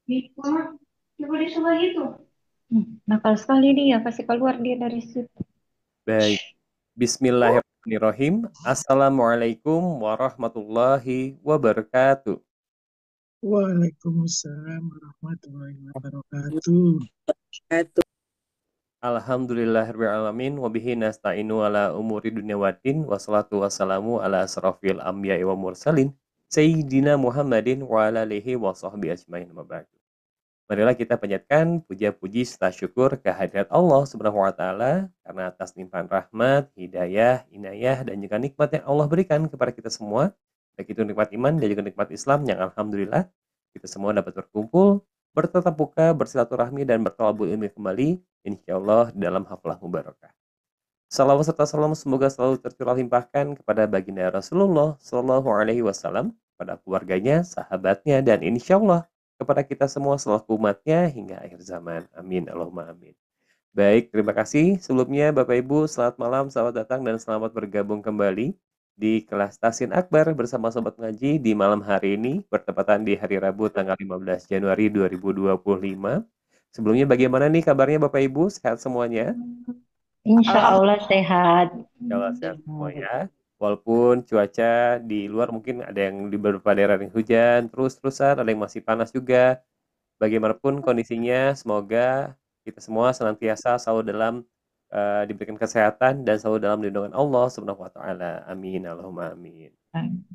Coba dia suka gitu. Nakal sekali dia, kasih keluar dia dari situ. Baik. Bismillahirrahmanirrahim. Assalamualaikum warahmatullahi wabarakatuh. Waalaikumsalam warahmatullahi wabarakatuh. Alhamdulillahirrahmanirrahim. Wabihi nasta'inu ala umuri dunia waddin. Wassalatu wassalamu ala asrafil anbiya'i wa mursalin. Sayyidina Muhammadin wa ala alihi wa sahbihi ajmain. Marilah kita panjatkan puja-puji serta syukur kehadirat Allah Subhanahu wa taala karena atas limpahan rahmat, hidayah, inayah dan juga nikmat yang Allah berikan kepada kita semua, baik itu nikmat iman dan juga nikmat Islam yang alhamdulillah kita semua dapat berkumpul, bertatap muka, bersilaturahmi dan bertolabul ilmi kembali insyaallah dalam haflah mubarakah. Salawat serta salam semoga selalu tercurah limpahkan kepada baginda Rasulullah Shallallahu Alaihi Wasallam, pada keluarganya, sahabatnya, dan insya Allah kepada kita semua selaku umatnya hingga akhir zaman. Amin. Allahumma amin. Baik, terima kasih. Sebelumnya Bapak Ibu, selamat malam, selamat datang dan selamat bergabung kembali di kelas Tasin Akbar bersama Sobat Ngaji di malam hari ini, bertepatan di hari Rabu tanggal 15 Januari 2025. Sebelumnya bagaimana nih kabarnya Bapak Ibu? Sehat semuanya? Insya Allah sehat. Kalau sehat semua ya. Walaupun cuaca di luar mungkin ada yang di beberapa daerah yang hujan terus-terusan, ada yang masih panas juga. Bagaimanapun kondisinya, semoga kita semua senantiasa selalu dalam diberikan kesehatan dan selalu dalam lindungan Allah Subhanahu wa taala. Amin. Allahumma amin.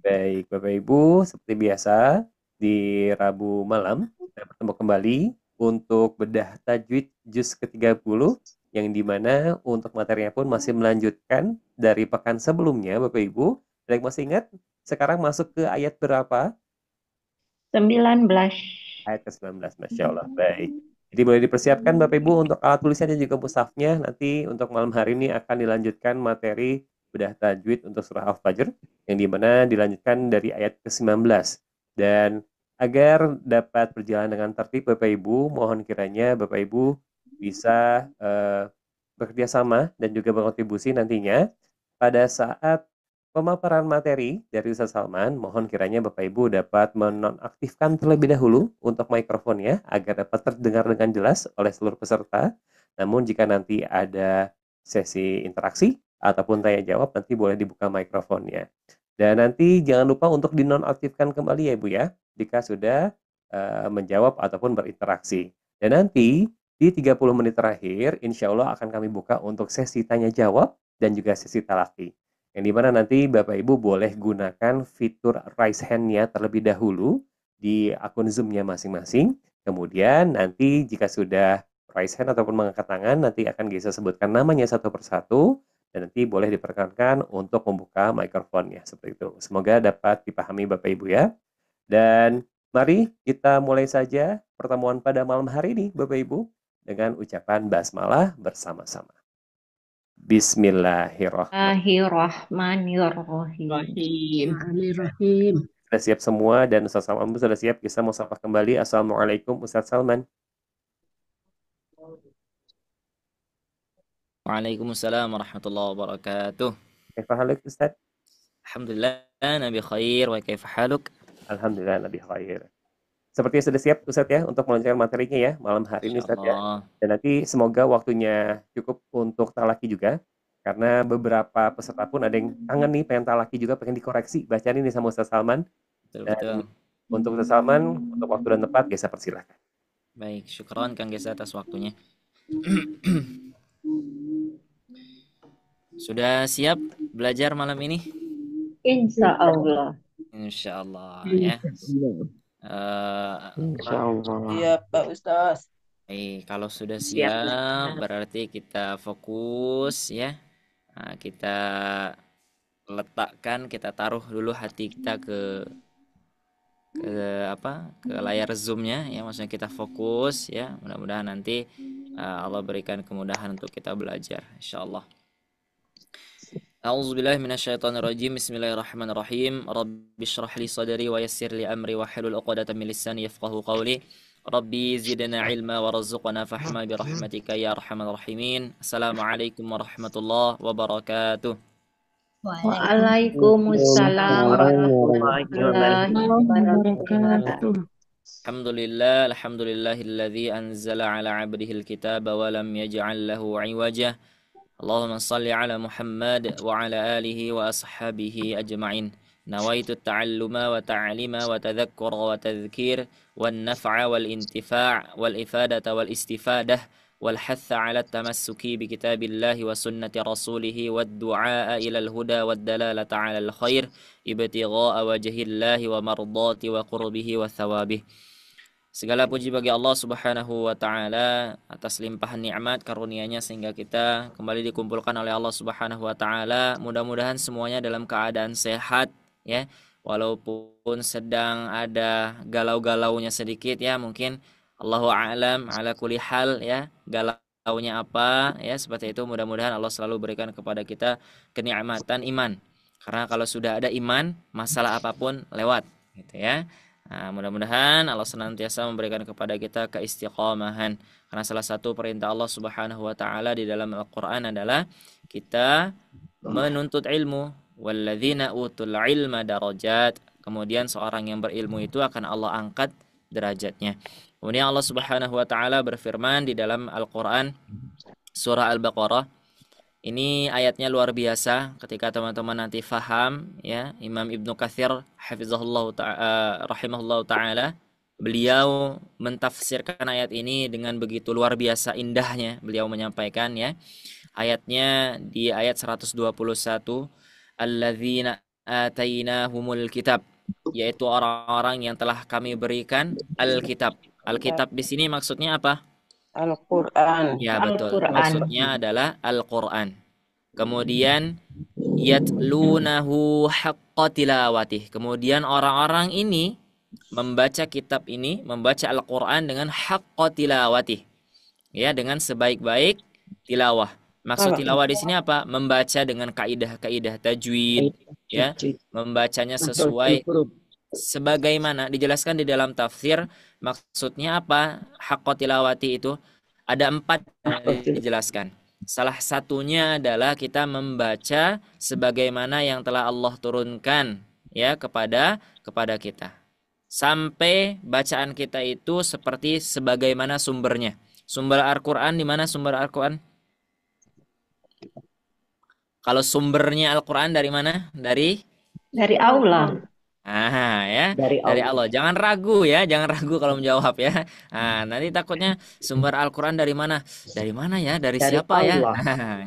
Baik, Bapak Ibu, seperti biasa di Rabu malam kita bertemu kembali untuk bedah tajwid juz ke-30 yang dimana untuk materinya pun masih melanjutkan dari pekan sebelumnya, Bapak Ibu. Ada yang masih ingat? Sekarang masuk ke ayat berapa? 19. Ayat ke-19, Masya Allah. Baik. Jadi boleh dipersiapkan Bapak Ibu untuk alat tulisnya dan juga mushafnya. Nanti untuk malam hari ini akan dilanjutkan materi bedah tajwid untuk surah Al-Fajr, yang dimana dilanjutkan dari ayat ke-19. Dan agar dapat berjalan dengan tertib Bapak Ibu, mohon kiranya Bapak Ibu bisa bekerja sama dan juga berkontribusi nantinya pada saat pemaparan materi dari Ustaz Salman. Mohon kiranya Bapak Ibu dapat menonaktifkan terlebih dahulu untuk mikrofonnya agar dapat terdengar dengan jelas oleh seluruh peserta. Namun jika nanti ada sesi interaksi ataupun tanya jawab, nanti boleh dibuka mikrofonnya. Dan nanti jangan lupa untuk dinonaktifkan kembali ya Ibu ya, jika sudah menjawab ataupun berinteraksi. Dan nanti di 30 menit terakhir, insya Allah akan kami buka untuk sesi tanya jawab dan juga sesi talaki. Yang dimana nanti Bapak Ibu boleh gunakan fitur raise hand-nya terlebih dahulu di akun Zoom-nya masing-masing. Kemudian nanti jika sudah raise hand ataupun mengangkat tangan, nanti akan bisa sebutkan namanya satu persatu dan nanti boleh diperkenankan untuk membuka mikrofonnya seperti itu. Semoga dapat dipahami Bapak Ibu ya. Dan mari kita mulai saja pertemuan pada malam hari ini Bapak Ibu dengan ucapan basmalah bersama-sama. Bismillahirrahmanirrahim. Bismillahirrahmanirrahim. Sudah siap semua dan Ustaz Salman sudah siap, kita mau sapa kembali. Assalamualaikum Ustaz Salman. Waalaikumsalam warahmatullahi wabarakatuh. Kaifa haluk Ustaz? Alhamdulillah, nabi khair wa kaifa haluk? Alhamdulillah nabi khair. Sepertinya sudah siap Ustaz ya untuk melanjutkan materinya ya malam hari ini Ustaz ya. Insyaallah. Dan nanti semoga waktunya cukup untuk talaki juga. Karena beberapa peserta pun ada yang kangen nih pengen talaki juga, pengen dikoreksi bacaan ini sama Ustaz Salman. Betul Dan betul. untuk Ustaz Salman, untuk waktu dan tempat, saya persilahkan. Baik, syukron Kang Gesa atas waktunya. Sudah siap belajar malam ini? Insya Allah. Insyaallah ya. Insya Allah. Iya, Pak Ustaz. Kalau sudah siap, berarti kita fokus ya. Nah, kita letakkan, kita taruh dulu hati kita ke layar zoomnya ya, maksudnya kita fokus ya. Mudah-mudahan nanti Allah berikan kemudahan untuk kita belajar insyaallah. A'udzubillahi minasyaitonirrajim. Bismillahirrahmanirrahim. Rabbi shrah li sadri wa yassir li amri wa hlul 'uqdatam min lisani yafqahu qawli. Rabbi zidna ilma warzuqna fahma bi rahmatika ya arhamar rahimin. Assalamualaikum warahmatullahi wabarakatuh. Waalaikumsalam warahmatullahi wabarakatuh. Alhamdulillahilladzi anzala ala 'abdihil kitaba wa lam yaj'al lahu 'iwaja. Allahumma salli ala Muhammad wa ala alihi wa ashabihi ajma'in. Nawaitu ta'alluma wa ta'lima wa tadhakkura wa tadhkir wan naf'a wal intifa' wal ifadata wal istifadah wal hatha 'ala tamassuki bi kitabillahi wa sunnati rasulih wad du'a ila al huda wad dalalata 'ala al khair ibtigha'a wajhillahi wa mardati wa qurbihi wa thawabih. Segala puji bagi Allah Subhanahu wa taala atas limpahan nikmat karunia-Nya sehingga kita kembali dikumpulkan oleh Allah Subhanahu wa taala. Mudah-mudahan semuanya dalam keadaan sehat ya. Walaupun sedang ada galau-galaunya sedikit ya, mungkin Allahu a'lam ala kulli hal ya. Galaunya apa ya, seperti itu. Mudah-mudahan Allah selalu berikan kepada kita kenikmatan iman. Karena kalau sudah ada iman, masalah apapun lewat gitu ya. Nah, mudah-mudahan Allah senantiasa memberikan kepada kita keistiqomahan. Karena salah satu perintah Allah Subhanahu wa taala di dalam Al-Qur'an adalah kita menuntut ilmu. Walladzina utul ilma darajat. Kemudian seorang yang berilmu itu akan Allah angkat derajatnya. Kemudian Allah Subhanahu wa taala berfirman di dalam Al-Qur'an surah Al-Baqarah. Ini ayatnya luar biasa ketika teman-teman nanti faham ya. Imam Ibnu Katsir rahimahullah ta'ala, beliau mentafsirkan ayat ini dengan begitu luar biasa indahnya. Beliau menyampaikan ya, ayatnya di ayat 121, alladzina atainahumul kitab, yaitu orang-orang yang telah kami berikan Alkitab. Alkitab di sini maksudnya apa? Al-Quran. Ya betul, Al-Quran. maksudnya adalah Al-Quran. Kemudian yatlunahu haqqa tilawatih. Kemudian orang-orang ini membaca kitab ini, membaca Al-Quran dengan haqqa tilawatih. Ya, dengan sebaik-baik tilawah. Maksud tilawah di sini apa? Membaca dengan kaidah-kaidah tajwid ya, membacanya sesuai sebagaimana dijelaskan di dalam tafsir. Maksudnya apa haqqa tilawati itu? Ada 4 yang dijelaskan. Salah satunya adalah kita membaca sebagaimana yang telah Allah turunkan ya kepada kita. Sampai bacaan kita itu seperti sebagaimana sumbernya. Sumber Al-Qur'an di mana sumber Al-Qur'an? Kalau sumbernya Al-Qur'an dari mana? Dari Allah. ya, dari Allah. Jangan ragu ya, jangan ragu kalau menjawab ya. Nanti takutnya sumber Al-Qur'an dari mana? Dari mana ya? Dari siapa Allah.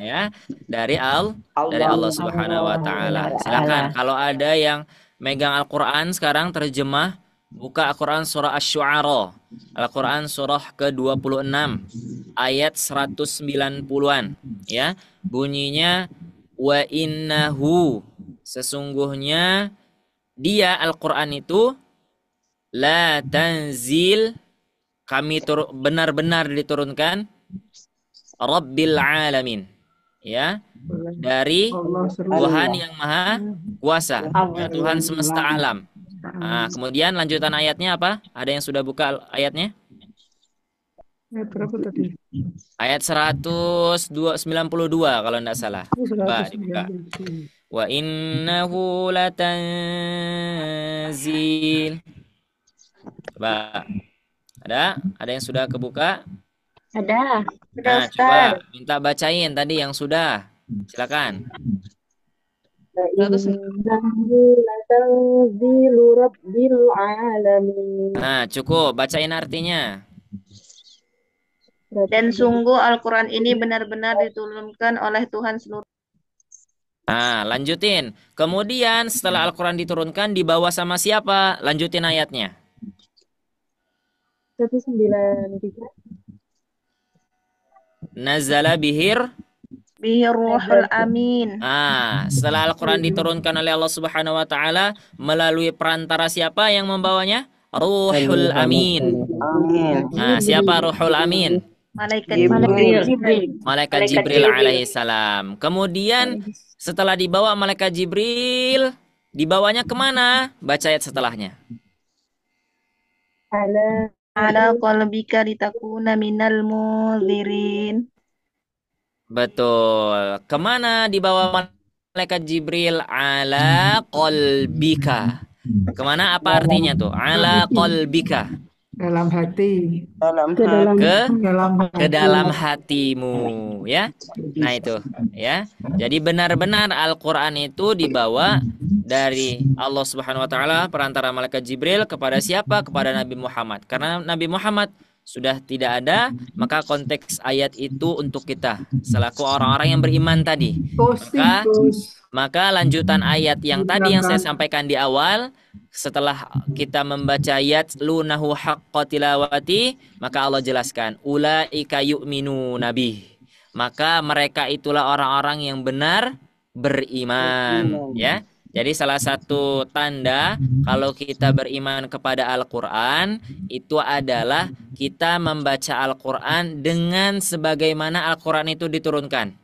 ya? Dari Allah Subhanahu wa taala. Silakan kalau ada yang megang Al-Qur'an sekarang terjemah, buka Al-Qur'an surah Asy-Syu'ara. Al-Qur'an surah ke-26 ayat 190-an ya. Bunyinya wa innahu, sesungguhnya dia Al-Quran itu la tanzil, kami benar-benar diturunkan Rabbil Alamin ya, dari Tuhan yang Maha Kuasa ya, Tuhan semesta alam. Kemudian lanjutan ayatnya apa? Ada yang sudah buka ayatnya? Berapa tadi? Ayat 192 kalau tidak salah. Coba dibuka. Wa innahu latanzil. Coba. Ada yang sudah kebuka? Ada. Nah, coba minta bacain tadi yang sudah. Silakan. Nah, cukup. Bacain artinya. Dan sungguh Al-Quran ini benar-benar diturunkan oleh Tuhan seluruh. Nah, lanjutin. Kemudian setelah Al-Quran diturunkan, dibawa sama siapa? Lanjutin ayatnya. 193. Nazala bihir Ruhul Amin. Setelah Al-Quran diturunkan oleh Allah Subhanahu wa taala, melalui perantara siapa yang membawanya? Ruhul Amin. Siapa Ruhul Amin? Malaikat Jibril alaihissalam. Kemudian setelah dibawa malaikat Jibril, dibawanya kemana? Baca ayat setelahnya. Ala qalbika litakuna minal munzirin. Betul. Kemana dibawa malaikat Jibril? Ala qalbika. Kemana, apa artinya tuh? Ala qalbika. dalam hati, dalam Ke dalam hati. ke dalam ke hati. dalam hatimu, ya. Nah itu, ya. Jadi benar-benar Al-Qur'an itu dibawa dari Allah Subhanahu wa taala perantara malaikat Jibril kepada siapa? Kepada Nabi Muhammad. Karena Nabi Muhammad sudah tidak ada, maka konteks ayat itu untuk kita selaku orang-orang yang beriman tadi. Maka Gus. maka lanjutan ayat yang tadi yang saya Silakan. sampaikan di awal, setelah kita membaca ayat lunahu haqqa tilawati, maka Allah jelaskan ulaika yu'minu nabi. Maka mereka itulah orang-orang yang benar beriman, ya. Jadi salah satu tanda kalau kita beriman kepada Al-Qur'an itu adalah kita membaca Al-Qur'an dengan sebagaimana Al-Qur'an itu diturunkan.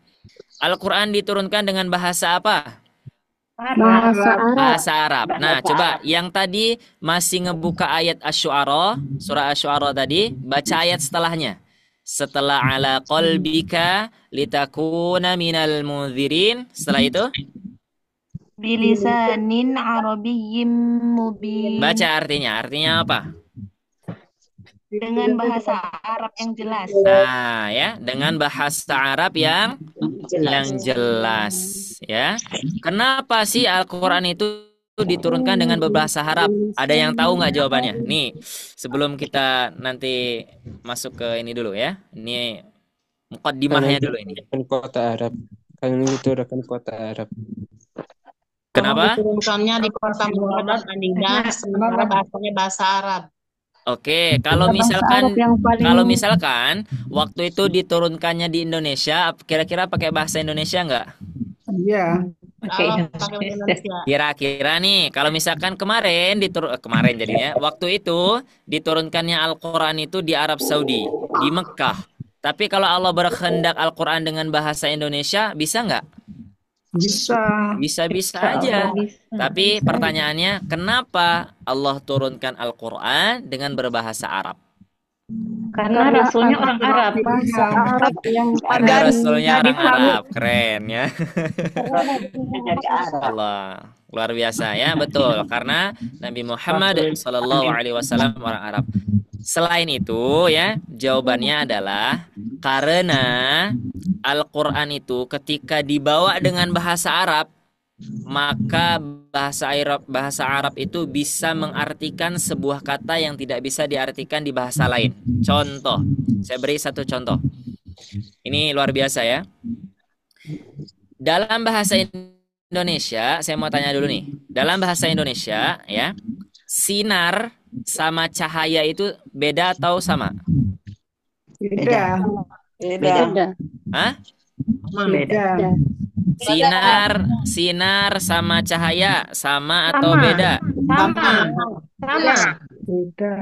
Al-Quran diturunkan dengan bahasa apa? bahasa Arab. Bahasa Arab. Nah, coba yang tadi masih ngebuka ayat Asy-Syu'ara, surah Asy-Syu'ara tadi, baca ayat setelahnya. Setelah ala qalbika litakuna minal munzirin. Setelah itu, Bilisanin Arabiyyin mubin. baca artinya. Artinya apa? Dengan bahasa Arab yang jelas. Nah, ya, dengan bahasa Arab yang jelas, ya. Kenapa sih Al-Quran itu diturunkan dengan berbahasa Arab? Ada yang tahu nggak jawabannya? Nih, sebelum kita nanti masuk ke ini dulu ya. Ini mukaddimahnya dulu ini. Kota Arab. Kalian itu rekan kota Arab. Kenapa? Diturunkannya di kota Muhammad Madinah, sementara bahasanya bahasa Arab. Oke, kalau Bahasa Arab misalkan yang paling waktu itu diturunkannya di Indonesia, kira-kira pakai bahasa Indonesia nggak? Iya. Kalau pakai Indonesia. Kira-kira nih, kalau misalkan kemarin jadinya, waktu itu diturunkannya Al-Quran itu di Arab Saudi, di Mekah. Tapi kalau Allah berkehendak Al-Quran dengan bahasa Indonesia, bisa nggak? Bisa. Bisa-bisa aja. Tapi bisa. pertanyaannya, kenapa Allah turunkan Al-Quran dengan berbahasa Arab? Karena Rasulnya orang Arab. Bahasa Arab yang Karena paling Rasulnya orang dipahami. Arab, keren ya. Allah, luar biasa ya, betul. Karena Nabi Muhammad SAW orang Arab. Selain itu ya, jawabannya adalah karena Al-Quran itu ketika dibawa dengan bahasa Arab, maka bahasa Arab itu bisa mengartikan sebuah kata yang tidak bisa diartikan di bahasa lain. Contoh, saya beri satu contoh. Ini luar biasa ya. Dalam bahasa Indonesia, saya mau tanya dulu nih. Dalam bahasa Indonesia ya, sinar sama cahaya itu beda atau sama? Beda. Beda. Hah? Beda. Sinar sama cahaya sama atau Sama. beda? Sama. Beda.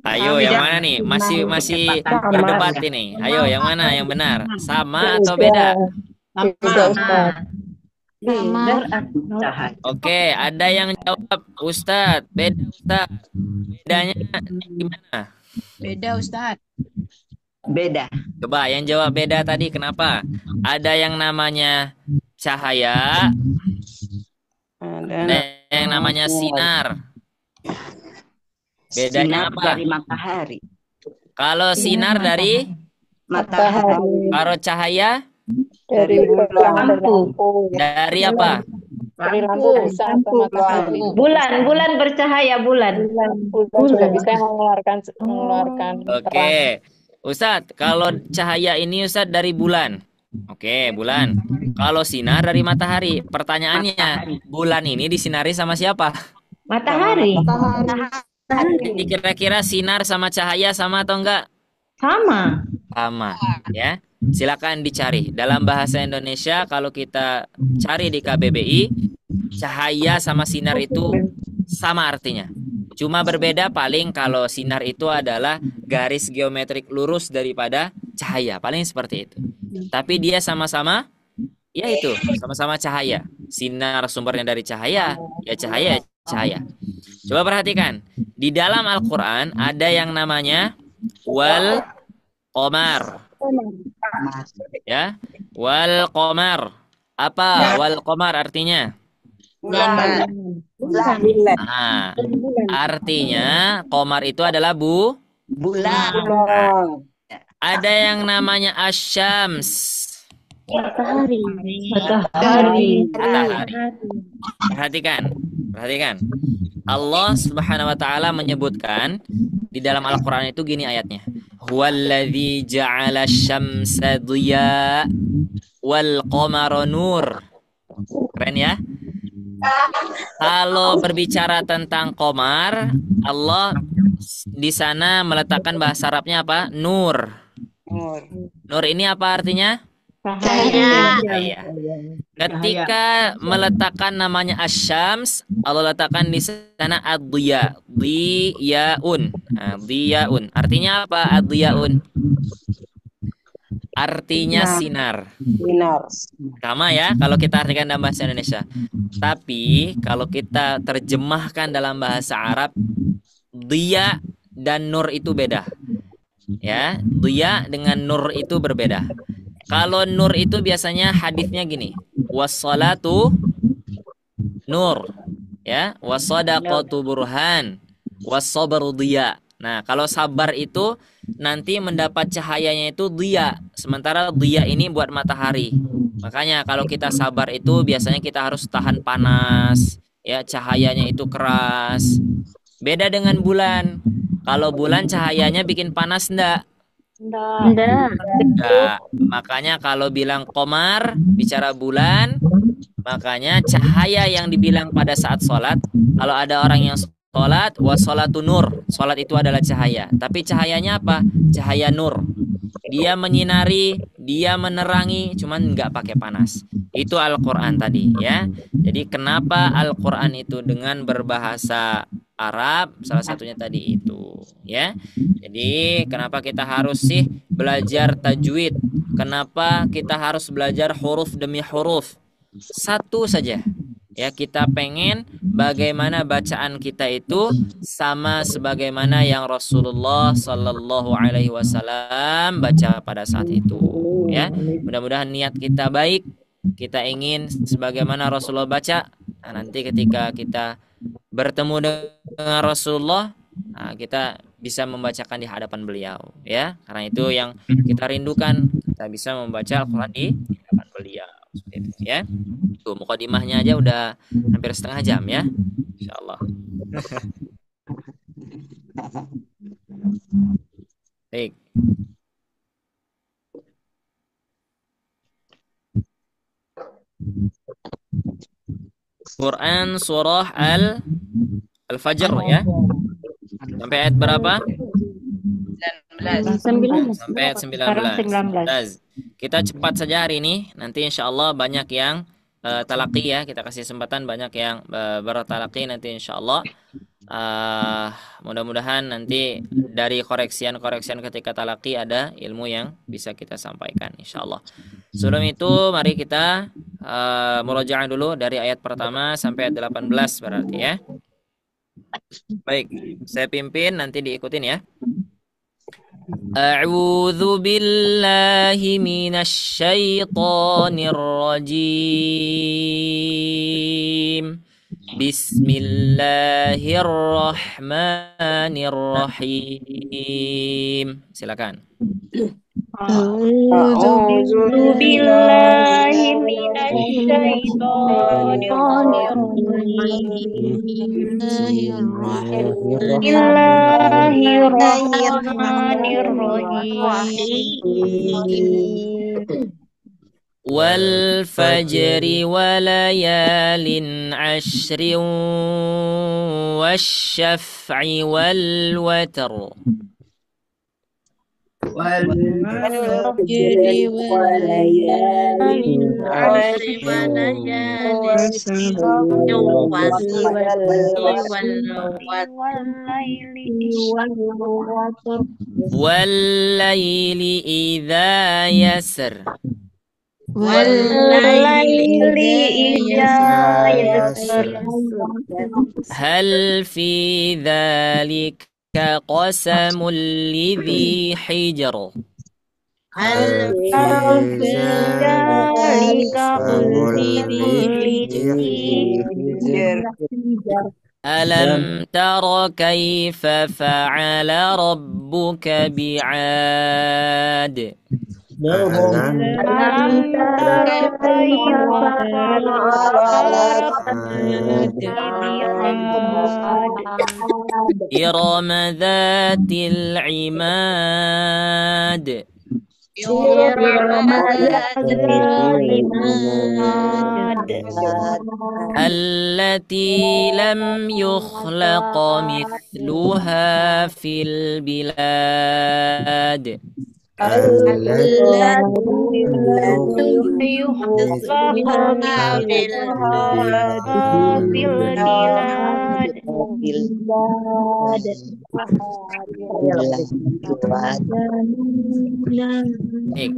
Ayo, yang mana nih? Masih berdebat ini. Ayo, yang mana yang benar? Sama atau beda? Oke, ada yang jawab Ustadz. Beda Ustadz. Bedanya gimana? Beda, Ustaz. Beda. Coba yang jawab beda tadi kenapa? Ada yang namanya cahaya, ada yang namanya sinar. Bedanya Sinar apa? dari matahari. Kalau sinar dari, Matahari kalau cahaya dari bulan. dari apa? Dari lampu. Bulan bercahaya bulan. Sudah bisa mengeluarkan Oke. Ustadz, kalau cahaya ini Ustadz dari bulan. Oke, bulan. Kalau sinar dari matahari. Pertanyaannya, bulan ini disinari sama siapa? Matahari. Jadi kira-kira sinar sama cahaya sama atau enggak? Sama. Sama, ya. Silakan dicari. Dalam bahasa Indonesia kalau kita cari di KBBI, cahaya sama sinar itu sama artinya. Cuma berbeda paling kalau sinar itu adalah garis geometrik lurus daripada cahaya, paling seperti itu. Tapi dia sama-sama, ya itu, sama-sama cahaya. Sinar sumbernya dari cahaya, ya cahaya. Coba perhatikan, di dalam Al-Quran ada yang namanya wal qamar. Ya, wal qamar. Apa wal qamar artinya? Bulan. Bulan. Nah, artinya qamar itu adalah Bulan. Bulan. ada yang namanya asyams. Matahari. Matahari. Perhatikan. Allah Subhanahu wa taala menyebutkan di dalam Al-Qur'an itu gini ayatnya. Huwallazi ja'ala asy-syamsa dhiya wal qamara nur. Keren ya? Kalau berbicara tentang qamar, Allah di sana meletakkan bahasa Arabnya apa? Nur. Nur ini apa artinya? Cahaya. Cahaya. Ketika meletakkan namanya asyams, Allah letakkan di sana ad-dhiya, dhiyaun. Nah, dhiyaun. Artinya apa ad-dhiyaun? Artinya sinar. Sinar. Sama ya kalau kita artikan dalam bahasa Indonesia. Tapi kalau kita terjemahkan dalam bahasa Arab, dhiya dan nur itu beda. Ya, dhiya dengan nur itu berbeda. Kalau nur itu biasanya hadisnya gini, wassalatu nur, ya, wasadaqatu burhan, wassabru dhiya. Nah, kalau sabar itu nanti mendapat cahayanya itu dhiya, sementara dhiya ini buat matahari. Makanya kalau kita sabar itu biasanya kita harus tahan panas, ya, cahayanya itu keras. Beda dengan bulan. Kalau bulan cahayanya bikin panas enggak? Enggak. Enggak. Makanya kalau bilang qamar, bicara bulan, makanya cahaya yang dibilang pada saat sholat, kalau ada orang yang sholat, wassalatu nur, sholat itu adalah cahaya. Tapi cahayanya apa? Cahaya nur. Dia menyinari, dia menerangi, cuman nggak pakai panas. Itu Al-Quran tadi, ya. Jadi kenapa Al-Quran itu dengan berbahasa Arab, salah satunya tadi itu, ya. Jadi kenapa kita harus sih belajar tajwid? Kenapa kita harus belajar huruf demi huruf? Satu saja, ya, kita pengen bagaimana bacaan kita itu sama sebagaimana yang Rasulullah Sallallahu Alaihi Wasallam baca pada saat itu, ya. Mudah-mudahan niat kita baik, kita ingin sebagaimana Rasulullah baca. Nah, nanti ketika kita bertemu dengan Rasulullah, nah, kita bisa membacakan di hadapan beliau, ya. Karena itu yang kita rindukan, kita bisa membaca Al-Quran di hadapan beliau, ya. Tuh, mukadimahnya aja udah hampir setengah jam, ya, insyaallah. Baik. Quran surah Al-Fajr, ya. Sampai ayat berapa? 19. Sampai ayat Sekarang 19. Kita cepat saja hari ini. Nanti insya Allah banyak yang talaki, ya. Kita kasih kesempatan banyak yang bertalaki nanti insya Allah. Mudah-mudahan nanti dari koreksian ketika talaki ada ilmu yang bisa kita sampaikan insya Allah. Sebelum itu mari kita murojaah dulu dari ayat pertama sampai ayat 18 berarti, ya. Baik, saya pimpin, nanti diikutin, ya. A'udzu billahi minasy syaithanir rajim. Bismillahirrahmanirrahim. Silakan. A'udzu billahi minasyaitonir Bismillahirrahmanirrahim. Wal fajri walayalin ashrin wasyaf'i wal watr. Wal-fajri walayalin Wal-layli idza yasr. Hal fi dzalika qasamul lidzi hijr. ألم تر كيف فعل ربك بعاد ألم تر كيف فعل ربك بعاد إرم ذات العماد إرم ذات العماد التي لم يخلق مثلها في البلاد التي لم يخلق مثلها في البلاد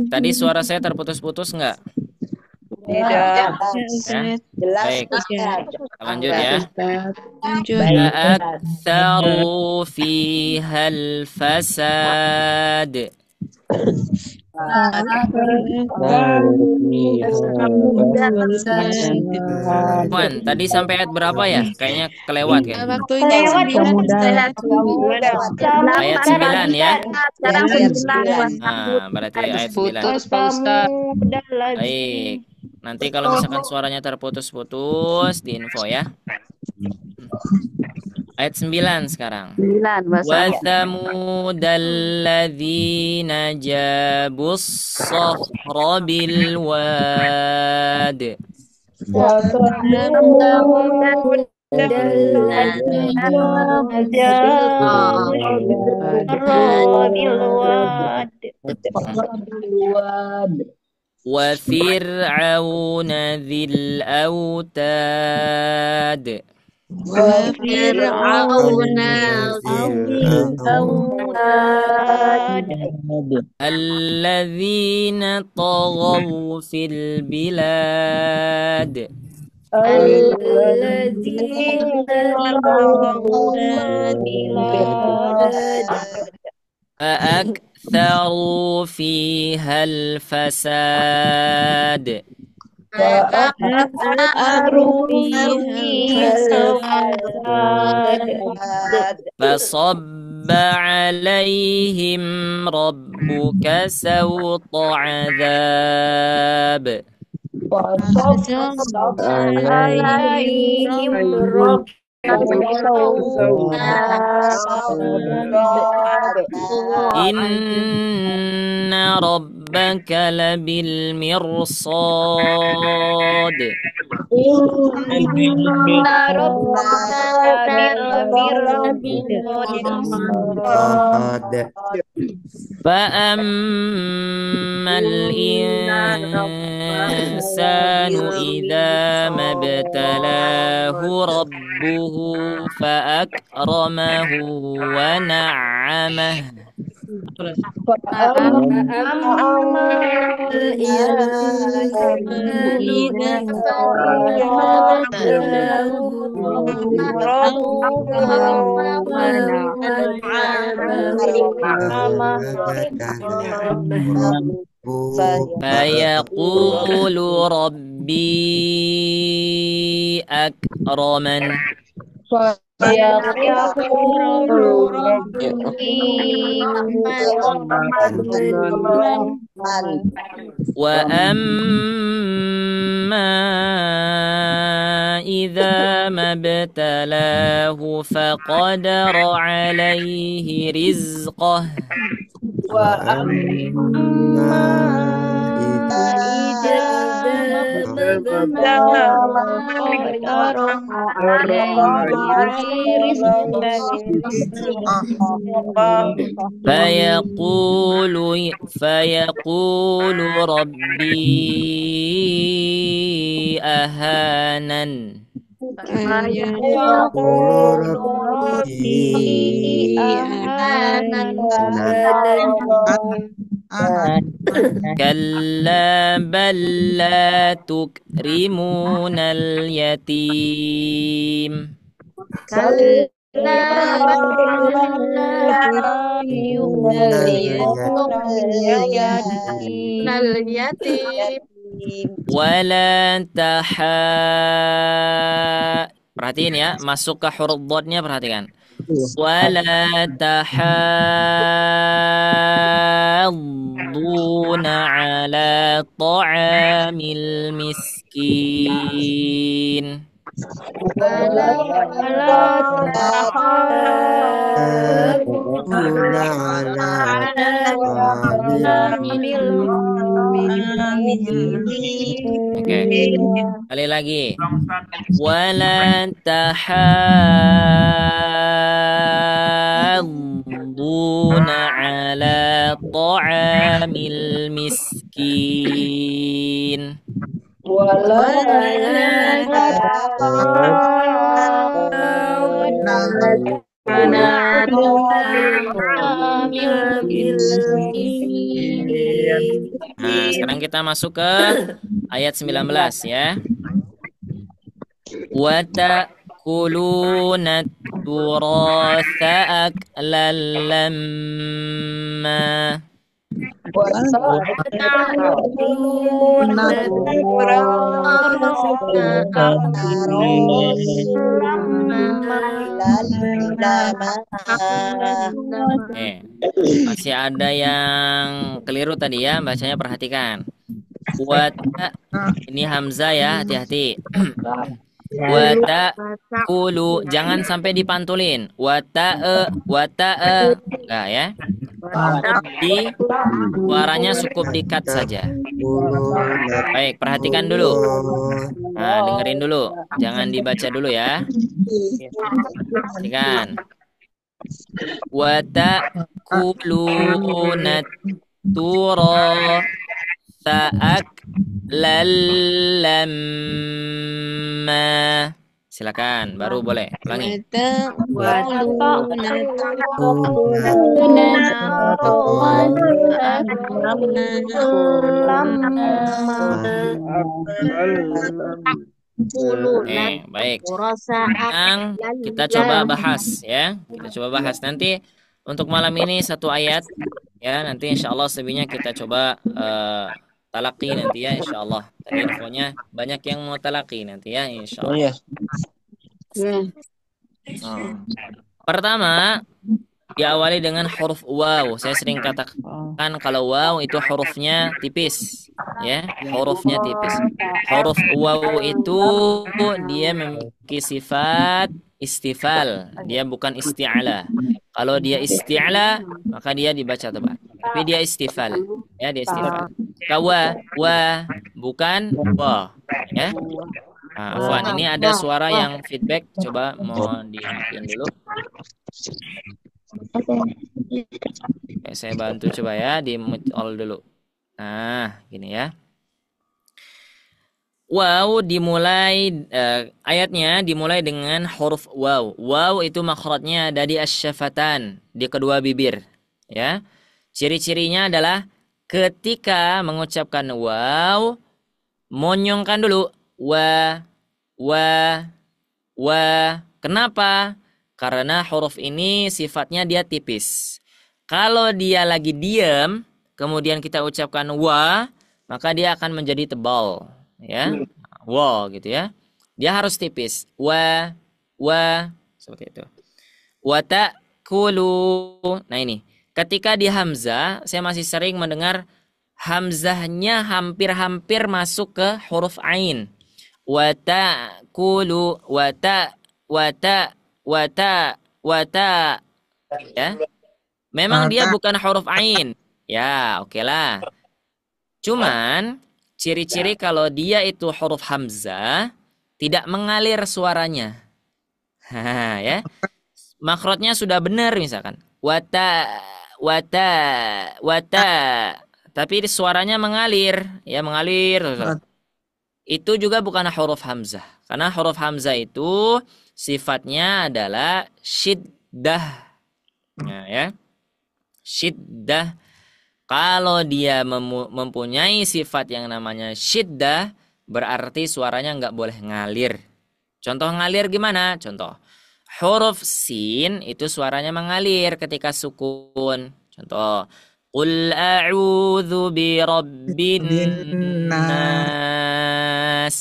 Tadi suara saya terputus-putus nggak? Tidak. Ya? Baik, lanjut ya. Lanjut. فأكثروا فيها الفساد Puan, tadi sampai ayat berapa ya? Kayaknya kelewat kan? Waktunya 9. Ayat 9 ya? Sekarang 9. Nah, berarti ayat 9. Baik. Nanti kalau misalkan suaranya terputus-putus, diinfo ya. Ayat 9 sekarang. 9 Wa thamudalladzina jabus sahra bil wad. Wa fir'auna dzil autad. وفرعون ذي الأوتاد الذين طغوا في البلاد الذين طغوا في البلاد فأكثروا فيها الفساد فأكثروا فيها الفساد فصب عليهم ربك سوط عذاب فصب عليهم ربك سوط عذاب إن ربك لبالمرصاد إن ربك لبالمرصاد فأما الإنسان إذا ما ابتلاه ربه فأكرمه ونعمه فأما الإنسان إذا ما ابتلاه ربه فيقول ربي أكرمن فيقول ربي وأما إذا ما ابتلاه فقدر عليه رزقه وأما إذا ما ابتلاه فقدر عليه فيقول ربي أهانن كلا بل لا تكرمون اليتيم Wala perhatiin ya, masuk ke huruf dotnya, perhatikan. Wala tahadduna ala ta'amil miskin. Oke, kali lagi. Wala tahadduna ala ta'amil miskin. Nah, sekarang kita masuk ke ayat 19 ya. Wa ta'kuluna turatha aklan lamma. Masih ada yang keliru tadi ya, bacanya perhatikan. Wata, ini hamzah ya, hati-hati. Wata kulu, jangan sampai dipantulin. Wata enggak ya. Di suaranya cukup di-cut saja. Baik, perhatikan dulu. Nah, dengerin dulu. Jangan dibaca dulu ya. Perhatikan. Wata kulunat turo saak lalamma. Silakan, baru boleh. Ulangi. Baik. Sekarang kita coba bahas ya. Kita coba bahas nanti untuk malam ini satu ayat ya. Nanti insya Allah selebihnya kita coba talaki nanti ya, insya Allah. Tadi infonya banyak yang mau talaki nanti ya, insya Allah. Pertama, diawali dengan huruf waw. Saya sering katakan kalau waw itu hurufnya tipis, ya, hurufnya tipis. Huruf waw itu dia memiliki sifat istifal, dia bukan isti'ala. Kalau dia isti'ala, maka dia dibaca tebal. Tapi dia istifal, ya, dia istifal. Kawa, wa, bukan wa, ya. Nah, Afwan, ini ada suara yang feedback, coba mau dimatiin dulu. Oke, saya bantu coba ya, di mute all dulu. Nah, gini ya. Waw dimulai ayatnya dimulai dengan huruf waw. Waw itu makhrajnya ada di asyafatan, di kedua bibir, ya. Ciri-cirinya adalah ketika mengucapkan waw, monyongkan dulu wa. Kenapa? Karena huruf ini sifatnya dia tipis. Kalau dia lagi diam, kemudian kita ucapkan wa, maka dia akan menjadi tebal, ya. Wa gitu ya. Dia harus tipis. Wa seperti itu. Wa ta'kulu. Nah ini, ketika di hamzah, saya masih sering mendengar hamzahnya hampir-hampir masuk ke huruf ain. Wa ta'kulu, wa ya. Memang dia bukan huruf ain. Ya, oke lah. Cuman ciri-ciri kalau dia itu huruf hamzah tidak mengalir suaranya. Ya. Makhrajnya sudah benar misalkan. Wata. Tapi suaranya mengalir, ya, mengalir. Itu juga bukan huruf hamzah. Karena huruf hamzah itu sifatnya adalah syiddah. Nah, ya. Syiddah. Kalau dia mempunyai sifat yang namanya syiddah, berarti suaranya nggak boleh ngalir. Contoh ngalir gimana? Contoh. Huruf sin itu suaranya mengalir ketika sukun. Contoh. Qul a'udzu birabbin nas.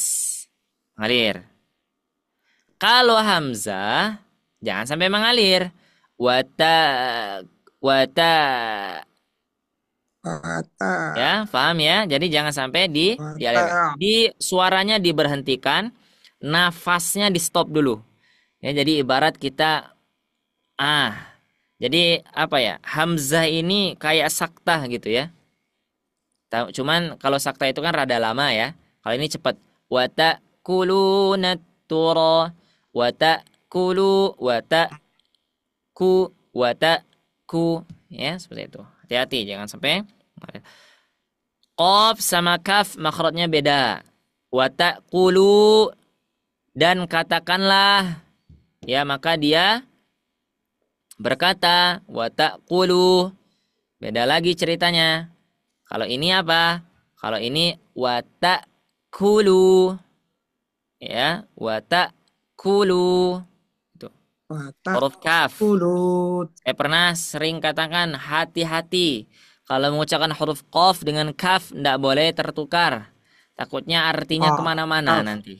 Ngalir. Kalau hamzah jangan sampai mengalir. Wata ya, paham ya? Jadi jangan sampai dialirkan. Suaranya diberhentikan, nafasnya di stop dulu. Ya, jadi ibarat kita jadi apa ya? Hamzah ini kayak saktah gitu ya. Cuman kalau saktah itu kan rada lama ya. Kalau ini cepat. Wata'kuluna tura wata'kulu wata'ku ya, seperti itu. Hati-hati jangan sampai qaf sama kaf makhrajnya beda. Wata'kulu dan katakanlah ya, maka dia berkata wata'kulu. Beda lagi ceritanya. Kalau ini apa? Kalau ini wata'kulu ya, wata'kulu itu huruf kaf. Saya pernah sering katakan hati-hati kalau mengucapkan huruf qaf dengan kaf, tidak boleh tertukar, takutnya artinya kemana-mana nanti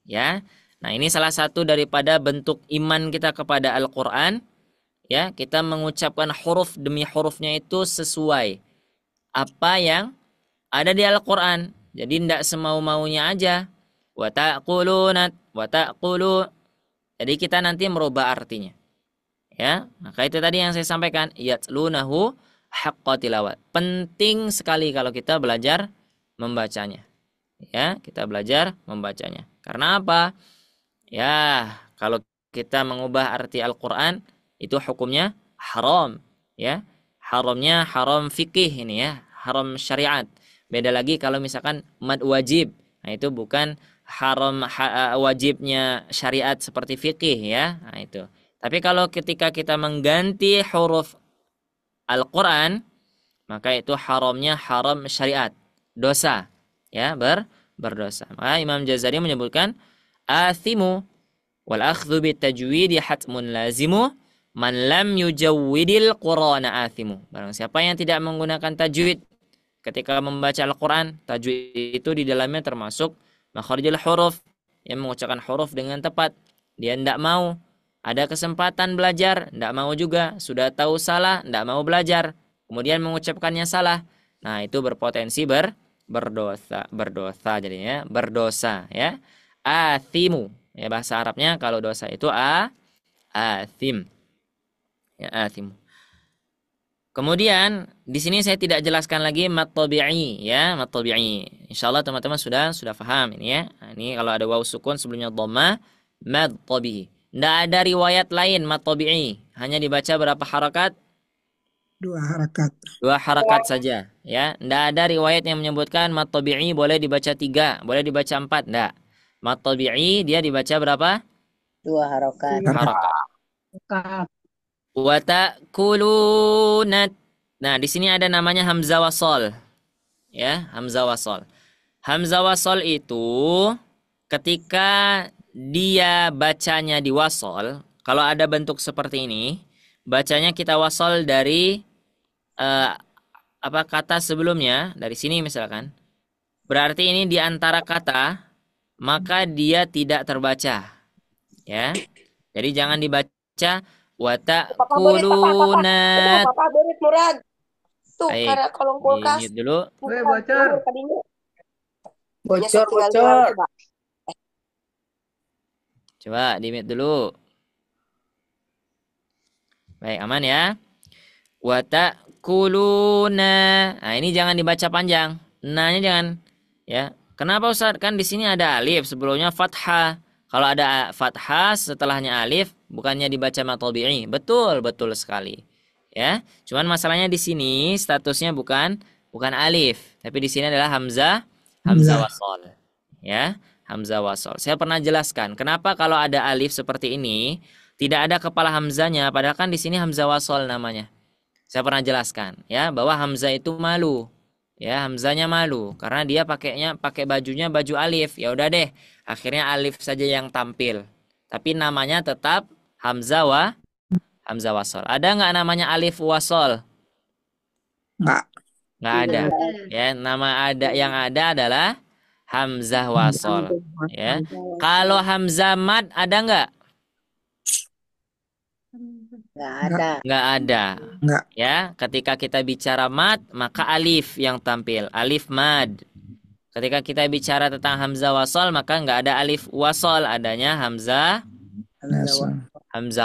ya. Nah, ini salah satu daripada bentuk iman kita kepada Al-Quran ya, kita mengucapkan huruf demi hurufnya itu sesuai apa yang ada di Al-Quran. Jadi tidak semau-maunya aja. Wata'kulunat, wata'kulu. Jadi kita nanti merubah artinya. Ya, maka itu tadi yang saya sampaikan. Yatlunahu haqqa tilawat. Penting sekali kalau kita belajar membacanya. Ya, kita belajar membacanya. Karena apa? Ya, kalau kita mengubah arti Al-Quran, itu hukumnya haram. Ya, haramnya haram fikih ini ya, haram syariat. Beda lagi kalau misalkan mad wajib. Nah, itu bukan haram wajibnya syariat seperti fikih ya. Nah, itu. Tapi kalau ketika kita mengganti huruf Al-Quran, maka itu haramnya haram syariat, dosa ya, berdosa. Maka Imam Jazari menyebutkan athimu wal akhdhu bitajwidi hatmun lazimu man lam yujawwidil Qur'ana athimu. Barang siapa yang tidak menggunakan tajwid ketika membaca Al-Quran, tajwid itu di dalamnya termasuk makharijul huruf, yang mengucapkan huruf dengan tepat. Dia tidak mau, ada kesempatan belajar, tidak mau juga, sudah tahu salah, tidak mau belajar, kemudian mengucapkannya salah. Nah, itu berpotensi berdosa jadinya, berdosa ya. Athimu ya, bahasa Arabnya kalau dosa itu athim. Ya, athimu. Kemudian di sini saya tidak jelaskan lagi mad tabi'i ya, mad tabi'i. Insyaallah teman-teman sudah paham ini ya. Nah, ini kalau ada waw sukun sebelumnya dhammah, mad tabi'i. Tidak ada riwayat lain mad tabi'i, hanya dibaca berapa harakat? 2 harakat. 2 harakat saja ya. Tidak ada riwayat yang menyebutkan mad tabi'i boleh dibaca 3, boleh dibaca 4, tidak. Mad tabi'i dia dibaca berapa? 2 harakat. Harakat. Wa ta'kulunat. Nah, di sini ada namanya hamzah wasal. Ya, hamzah wasal. Hamzah wasal itu ketika dia bacanya di wasal, kalau ada bentuk seperti ini, bacanya kita wasal dari kata sebelumnya, dari sini misalkan. Berarti ini di antara kata, maka dia tidak terbaca. Ya. Jadi jangan dibaca wata'kulunat. Papa berit Murad. Tuh, Baik, karena kolong kulkas. di-mute dulu. Bocor. Bocor. Coba di-mute dulu. Baik, aman ya. Wata'kuluna. Nah, ini jangan dibaca panjang. Nah-nya jangan ya. Kenapa Ustaz? Kan di sini ada alif, sebelumnya fathah. Kalau ada fathah setelahnya alif, bukannya dibaca mad tabi'i. Betul sekali. Ya. Cuman masalahnya di sini statusnya bukan alif, tapi di sini adalah hamzah wasal. Ya, hamzah wasal. Saya pernah jelaskan kenapa kalau ada alif seperti ini tidak ada kepala hamzahnya, padahal kan di sini hamzah wasal namanya. Saya pernah jelaskan ya, bahwa hamzah itu malu. Ya, hamzahnya malu karena dia pakai bajunya baju alif. Ya udah deh, akhirnya alif saja yang tampil. Tapi namanya tetap hamzah wasal. Ada nggak namanya alif wasal? Enggak. Nggak ada. Ya, nama ada yang ada adalah hamzah wasol. Ya. Kalau hamzah mad ada nggak? Nggak ada. Nggak ada. Enggak. Ya, ketika kita bicara mad, maka alif yang tampil, alif mad. Ketika kita bicara tentang hamzah wasol, maka nggak ada alif wasol, adanya hamzah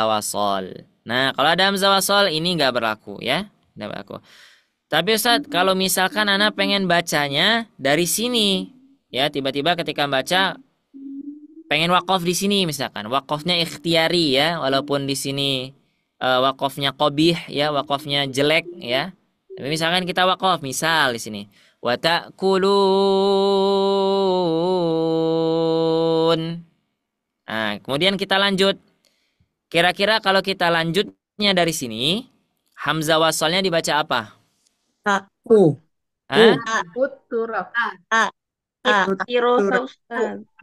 wasol. Nah, kalau ada hamzah wasol ini nggak berlaku ya, nggak berlaku. Tapi Ustadz, kalau misalkan anak pengen bacanya dari sini, ya tiba-tiba ketika baca pengen wakof di sini, misalkan wakofnya ikhtiari ya, walaupun di sini wakofnya qabih ya, wakofnya jelek ya. Tapi misalkan kita wakof, misal di sini wa ta'kulun. Nah, kemudian kita lanjut. Kira-kira kalau kita lanjutnya dari sini, hamzah wasalnya dibaca apa?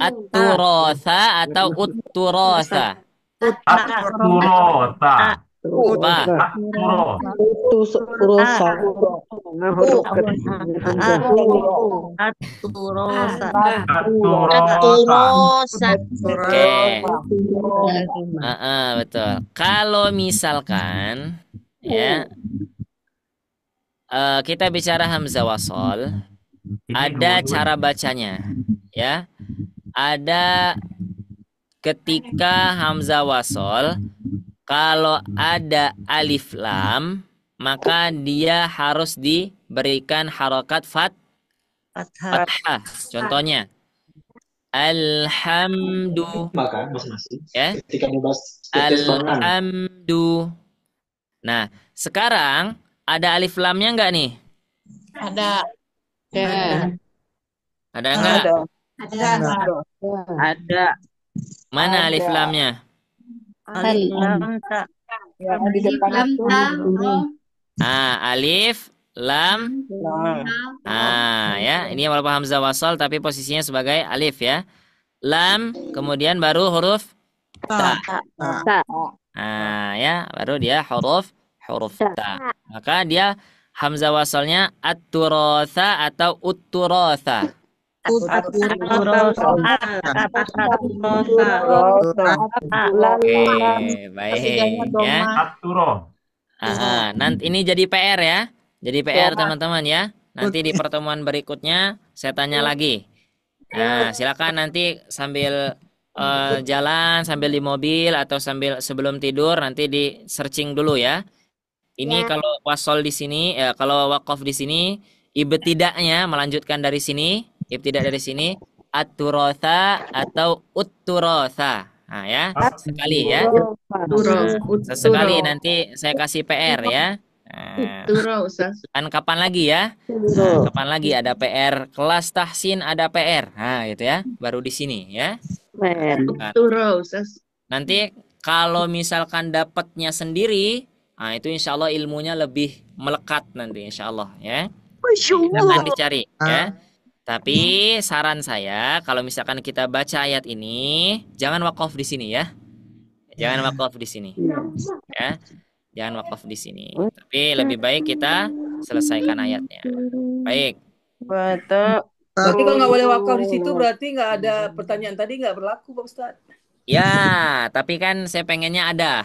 At-turosa atau ut-turosa? Ba. Oke. Betul. Kalau misalkan ya kita bicara hamzah wasol, ada cara bacanya ya. Ada ketika hamzah wasol, kalau ada alif lam, maka dia harus diberikan harokat fathah. Contohnya, alhamdu. Ya. Alhamdu. Nah, sekarang ada alif lamnya enggak nih? Ada. Ada enggak? Ada. Mana alif lamnya? Alif lam ta. Yang di depan itu. Alif lam. Ya, ini walaupun hamzah wasal tapi posisinya sebagai alif ya. Lam, kemudian baru huruf ta. Ya, baru dia huruf ta. Maka dia hamzah wasalnya at-turatha atau ut-turatha. Baik ya. Nanti ini jadi PR ya. Jadi PR teman-teman ya. Nanti di pertemuan berikutnya saya tanya lagi. Nah, silakan nanti sambil jalan, sambil di mobil atau sambil sebelum tidur nanti di searching dulu ya. Ini kalau wasol di sini, kalau wakaf di sini, ibtida'nya melanjutkan dari sini, ibtida dari sini, at-turatha atau ut-turatha. Nah ya, sekali ya. Sesekali nanti saya kasih PR ya. Kan kapan lagi ya? Nah, kapan lagi ada PR kelas tahsin, ada PR. Nah, gitu ya. Baru di sini ya. Nanti kalau misalkan dapatnya sendiri, nah itu insya Allah ilmunya lebih melekat nanti insya Allah ya. Jangan dicari ya. Tapi saran saya kalau misalkan kita baca ayat ini, jangan wakaf di sini ya. Jangan wakaf di sini. Ya. Jangan wakaf di sini. Tapi lebih baik kita selesaikan ayatnya. Baik. Betul. Berarti kalau nggak boleh wakaf di situ berarti nggak ada pertanyaan tadi nggak berlaku Pak Ustadz. Ya, tapi kan saya pengennya ada,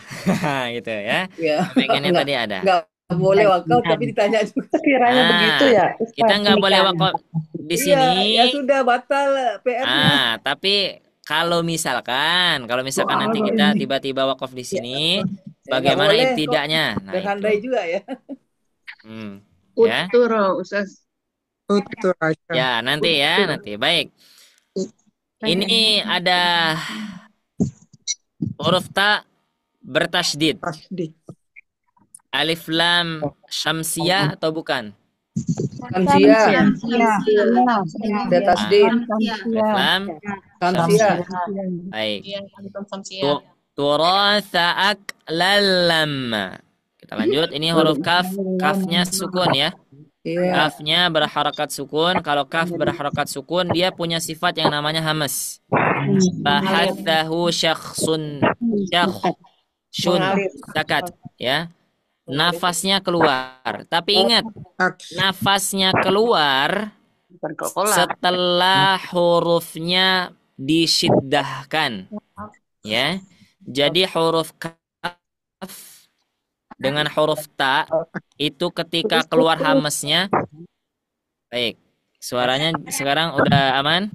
gitu ya. Pengennya tadi ada. Nggak boleh wakaf tapi ditanya juga. Kiranya begitu ya. Kita nggak boleh wakaf di sini. Ya sudah batal PR-nya. Tapi kalau misalkan nanti kita tiba-tiba wakaf di sini, bagaimana ibtida'nya? Nah, dan handai juga ya. Ya. Ya, nanti. Baik. Ini ada huruf ta bertasydid. Alif lam syamsiyah atau bukan? Syamsiyah. Ada tasydid. Alif lam syamsiyah. Baik. Turatha aklalam. Kita lanjut. Ini huruf kaf. Kafnya sukun ya. Kafnya berharakat sukun. Kalau kaf berharakat sukun, dia punya sifat yang namanya hamas. Bahathahu syakhsun sakat ya. nafasnya keluar. Tapi ingat, nafasnya keluar setelah hurufnya disyiddahkan. Ya. Jadi huruf kaf dengan huruf ta itu ketika keluar hamesnya. Baik. Suaranya sekarang udah aman?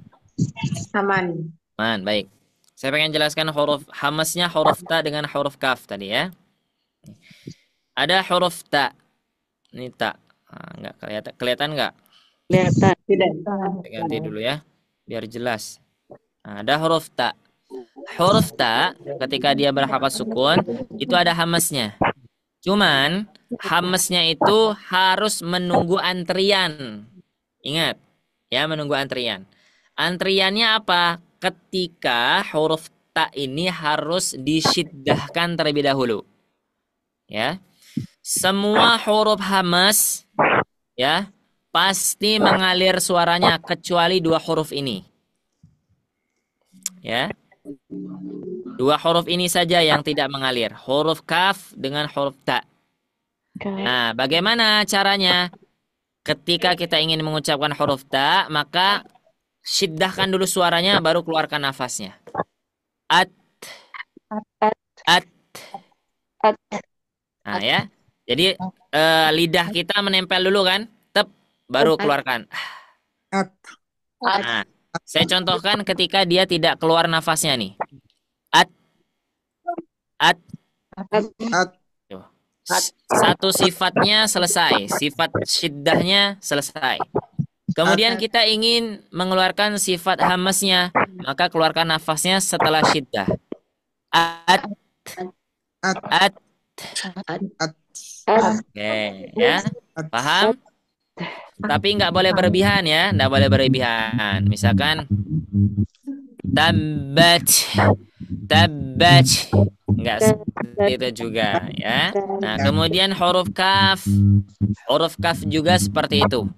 Aman. Aman, baik. Saya pengen jelaskan huruf hamesnya huruf ta dengan huruf kaf tadi ya. Ada huruf ta. Ini ta. Nah, enggak kelihatan enggak? Kelihatan. Tidak. Saya ganti dulu ya, biar jelas. Nah, ada huruf ta. Huruf ta ketika dia berharokat sukun itu ada hamesnya. Cuman hamesnya itu harus menunggu antrian. Ingat, ya menunggu antrian. Antriannya apa? Ketika huruf ta ini harus disyiddahkan terlebih dahulu. Ya. Semua huruf hamas ya pasti mengalir suaranya kecuali dua huruf ini. Ya. Dua huruf ini saja yang tidak mengalir. Huruf kaf dengan huruf ta. Nah, bagaimana caranya? Ketika kita ingin mengucapkan huruf ta, maka syiddahkan dulu suaranya, baru keluarkan nafasnya. At. Nah ya. Jadi lidah kita menempel dulu kan? Tep, baru keluarkan. Nah, saya contohkan ketika dia tidak keluar nafasnya nih. At. Satu sifatnya selesai, sifat syiddahnya selesai. Kemudian kita ingin mengeluarkan sifat hamesnya, maka keluarkan nafasnya setelah syiddah. At. Oke, ya. Paham? Tapi nggak boleh berlebihan ya, nggak boleh berlebihan. Misalkan tabbat, nggak seperti itu juga ya. Nah, kemudian huruf kaf juga seperti itu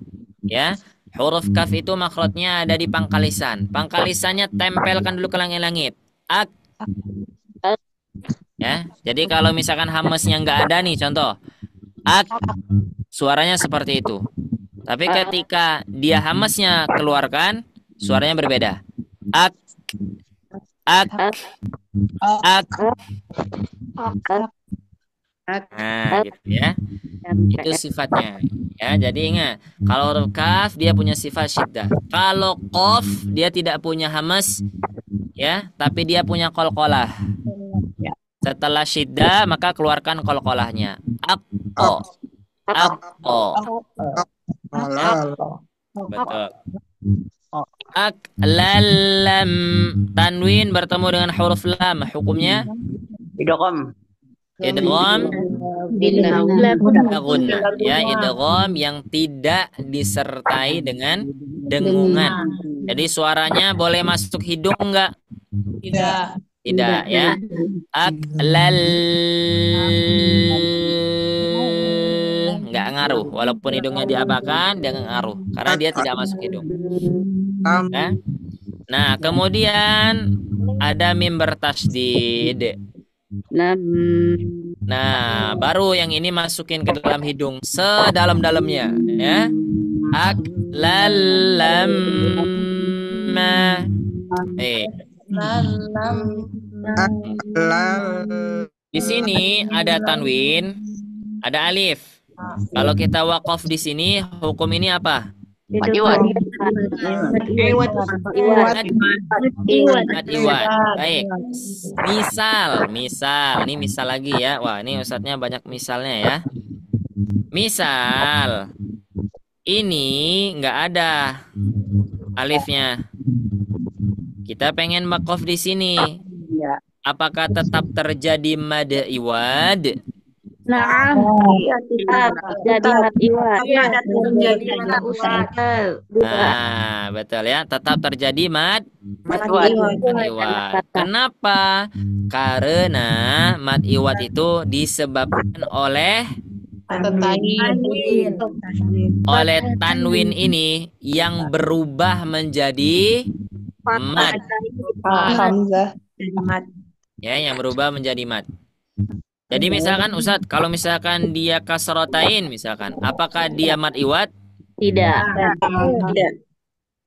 ya. Huruf kaf itu makhrajnya ada di pangkalisan. Pangkalisannya tempelkan dulu ke langit-langit. Ak. Ya, jadi kalau misalkan hamesnya nggak ada nih, contoh ak, suaranya seperti itu. Tapi ketika dia hamesnya keluarkan, suaranya berbeda. Ak. Nah, gitu ya. Itu sifatnya. Ya, jadi ingat, kalau huruf kaf dia punya sifat syiddah. Kalau qaf dia tidak punya hamas, ya, tapi dia punya qalqalah. Setelah syiddah maka keluarkan qalqalahnya. Aqqa. Betul. Lam, tanwin bertemu dengan huruf lam, hukumnya idgham gunnah, ya, idgham yang tidak disertai dengan dengungan. Jadi suaranya boleh masuk hidung enggak? Tidak ya. Enggak ngaruh, walaupun hidungnya diapakan dia enggak ngaruh karena dia tidak masuk hidung. Ya? Nah, kemudian ada mim bertasydid. Nah, baru yang ini masukin ke dalam hidung sedalam-dalamnya ya. Di sini ada tanwin, ada alif. Kalau kita waqaf di sini, hukum ini apa? Mad iwad. Baik. Misal, ini misal lagi ya. Wah, ini ustadznya banyak misalnya ya. Misal, ini nggak ada alifnya. Kita pengen waqaf di sini. Apakah tetap terjadi mad iwad? Nah, jadi mad iwad. Nah, betul ya, tetap terjadi mad iwad. Kenapa? Karena mad iwad itu disebabkan oleh tanwin ini yang berubah menjadi mad. Hamzah. Ya, yang berubah menjadi mad. Jadi misalkan Ustadz, kalau misalkan dia kasrotain misalkan, apakah dia mad iwad? Tidak. Tidak.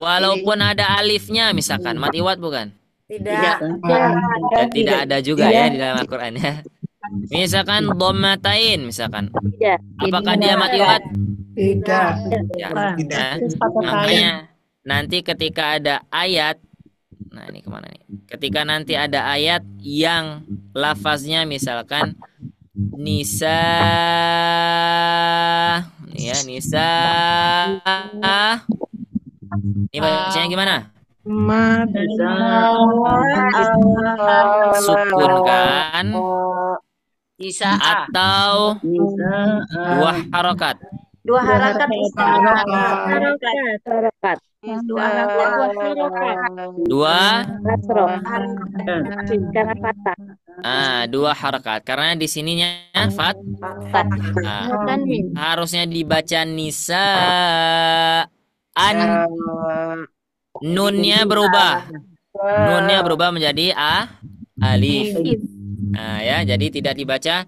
Walaupun ada alifnya misalkan, mad iwad bukan? Tidak. Dan tidak ada juga ya di dalam Al-Qur'an ya. Misalkan dhammatain misalkan, Tidak. apakah dia mad iwad? Tidak. Ya. Tidak. Nah, makanya nanti ketika ada ayat, nah ini kemana nih? Ketika nanti ada ayat yang lafaznya misalkan nisa, ya nisa, ini bacanya gimana? Sukun kan? Bisa. Atau dua harokat? Dua harakat. Harokat. Dua harakat. Dua, Kasroh. Karena patah. dua harokat. Karena di sininya harusnya dibaca nisa an. Nunnya berubah. Nunnya berubah menjadi alif. Nah ya, jadi tidak dibaca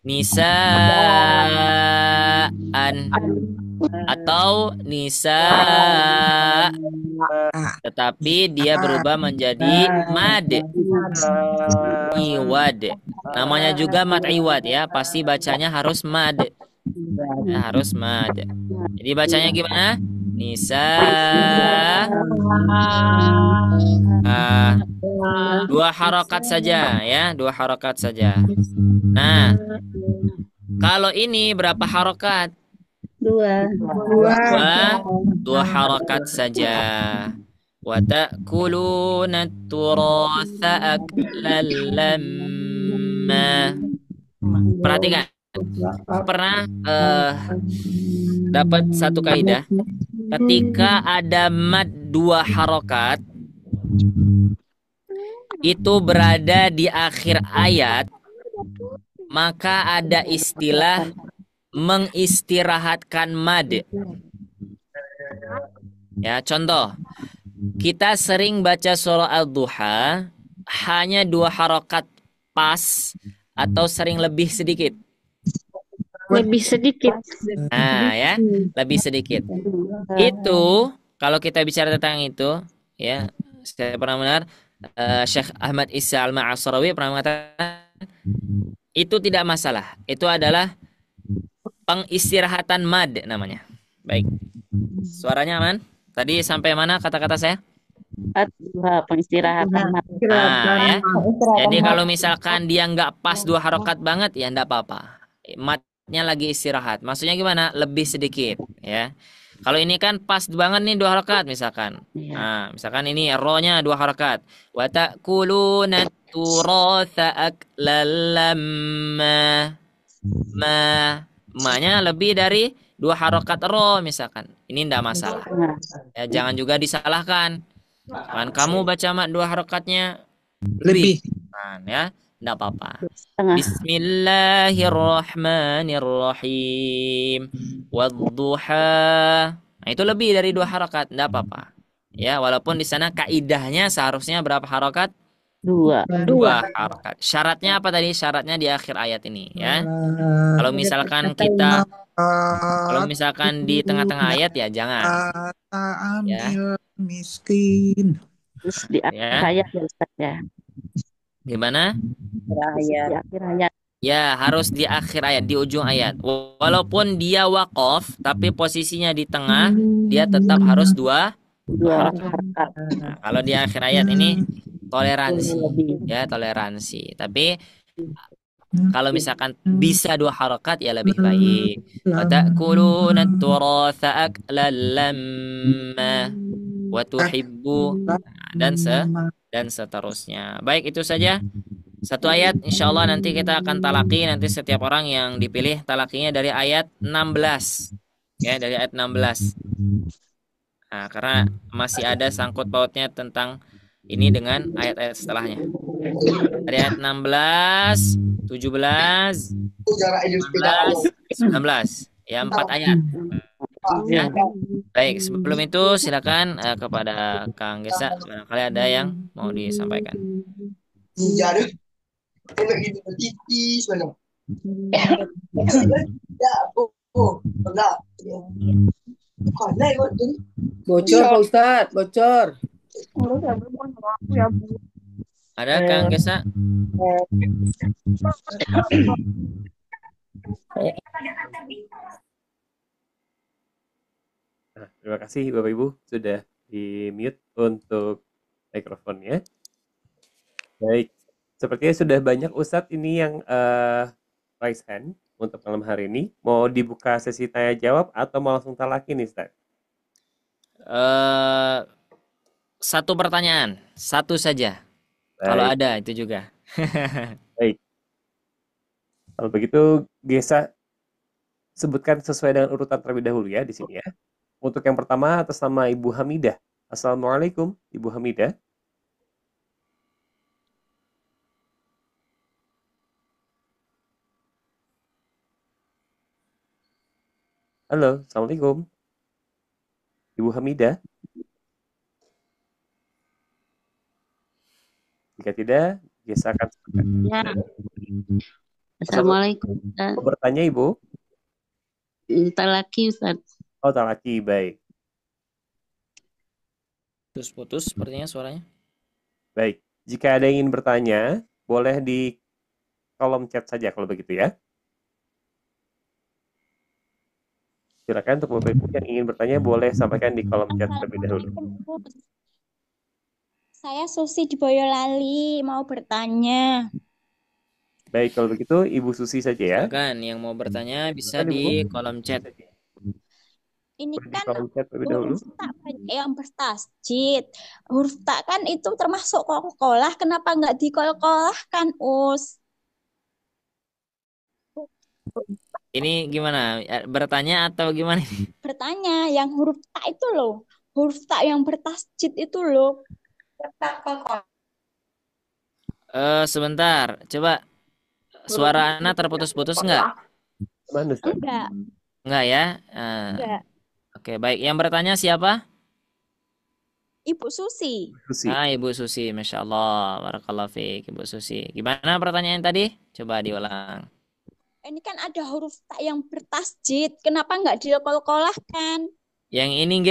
nisaan atau nisa, tetapi dia berubah menjadi mad iwad. Namanya juga mad iwad ya, pasti bacanya harus mad. Ya, harus mad. Jadi bacanya gimana? Nisa, dua harokat saja ya, dua harokat saja. Nah, kalau ini berapa harokat? Dua. Dua harokat saja. Wa ta'kuluna turatha aklan lamma. Perhatikan, pernah dapat satu kaidah. Ketika ada mad dua harokat, itu berada di akhir ayat, maka ada istilah mengistirahatkan mad. Ya, contoh, kita sering baca surah Al-Duha hanya dua harokat pas atau sering lebih sedikit. Lebih sedikit. Nah ya, lebih sedikit. Itu kalau kita bicara tentang itu, ya, saya pernah mendengar Syekh Ahmad Isa Al-Ma'asrawi pernah mengatakan itu tidak masalah. Itu adalah pengistirahatan mad namanya. Baik. Suaranya aman? Tadi sampai mana kata-kata saya? Pengistirahatan mad. Ya. Jadi kalau misalkan dia nggak pas dua harokat banget, ya nggak apa-apa. Matnya lagi istirahat. Maksudnya gimana? Lebih sedikit, ya. Kalau ini kan pas banget nih dua harokat misalkan. Nah, misalkan ini ro-nya dua harokat. Wa ta'kuluna turatha aklan lamma. Ma-nya lebih dari dua harokat ro misalkan. Ini nggak masalah. Ya, jangan juga disalahkan. Kan kamu baca mat dua harokatnya lebih. Kan, ya, nggak apa-apa. Bismillahirrahmanirrahim. Wadduha. Nah, itu lebih dari dua harokat, nggak apa-apa. Ya, walaupun di sana kaidahnya seharusnya berapa harokat? Dua harokat. Syaratnya apa tadi? Syaratnya di akhir ayat ini, ya. Kalau misalkan di tengah-tengah ayat ya jangan. Ya. Miskin. Terus di akhir ayat ya Ustaz ya. Gimana? Di akhir ayat. Ya, harus di akhir ayat, di ujung ayat. Walaupun dia waqaf, tapi posisinya di tengah, dia tetap harus dua harokat. Nah, kalau di akhir ayat ini toleransi, ya toleransi. Tapi kalau misalkan bisa dua harokat ya lebih baik. Wa ta'kuluna turatha aklan lamma wa tuhibbu, dan seterusnya. Baik, itu saja satu ayat. Insyaallah nanti kita akan talaki, nanti setiap orang yang dipilih talakinya dari ayat 16. Ya, dari ayat 16. Nah, karena masih ada sangkut pautnya tentang ini dengan ayat-ayat setelahnya. Dari ayat 16, 17, 18, 19. Ya, 4 ayat. Ya. Baik, sebelum itu silakan kepada Kang Gesa, barangkali ada yang mau disampaikan. Bocor Pak Ustadz, bocor. Ada Kang Gesa? Nah, terima kasih Bapak Ibu sudah di mute untuk mikrofonnya. Baik, sepertinya sudah banyak Ustadz ini yang raise hand untuk malam hari ini. Mau dibuka sesi tanya jawab atau mau langsung talaki nih Ustadz? Satu pertanyaan, satu saja. Kalau ada itu juga. Baik. Kalau begitu Gesa sebutkan sesuai dengan urutan terlebih dahulu ya di sini ya. Untuk yang pertama atas nama Ibu Hamidah. Assalamualaikum Ibu Hamidah. Halo, Assalamualaikum. Ibu Hamidah. Jika tidak, Gesa akan sebutkan. Ya. Assalamualaikum. Mau bertanya Ibu? Talaki Ustaz. Oh, talaki, baik. Putus-putus sepertinya suaranya. Baik, jika ada yang ingin bertanya, boleh di kolom chat saja kalau begitu ya. Silakan untuk Bapak Ibu yang ingin bertanya boleh sampaikan di kolom chat terlebih dahulu. Saya Susi di Boyolali, mau bertanya. Baik, kalau begitu Ibu Susi saja ya. Silakan yang mau bertanya bisa di kolom chat. Ini kan huruf tak yang bertasjid. Huruf tak kan itu termasuk qalqalah, kenapa nggak dikolkolahkan, Us? Ini gimana? Bertanya atau gimana? Bertanya, yang huruf tak itu loh. Huruf tak yang bertasjid itu loh. Sebentar, coba suara Ana terputus-putus nggak? Enggak. Enggak ya? Enggak. Oke, baik. Yang bertanya siapa? Ibu Susi. Ibu Susi, Masya Allah. Barakallahu fiik, Ibu Susi. Gimana pertanyaan tadi? Coba diulang. Ini kan ada huruf tak yang bertasjid. Kenapa nggak dikolkolahkan? Yang ini, G.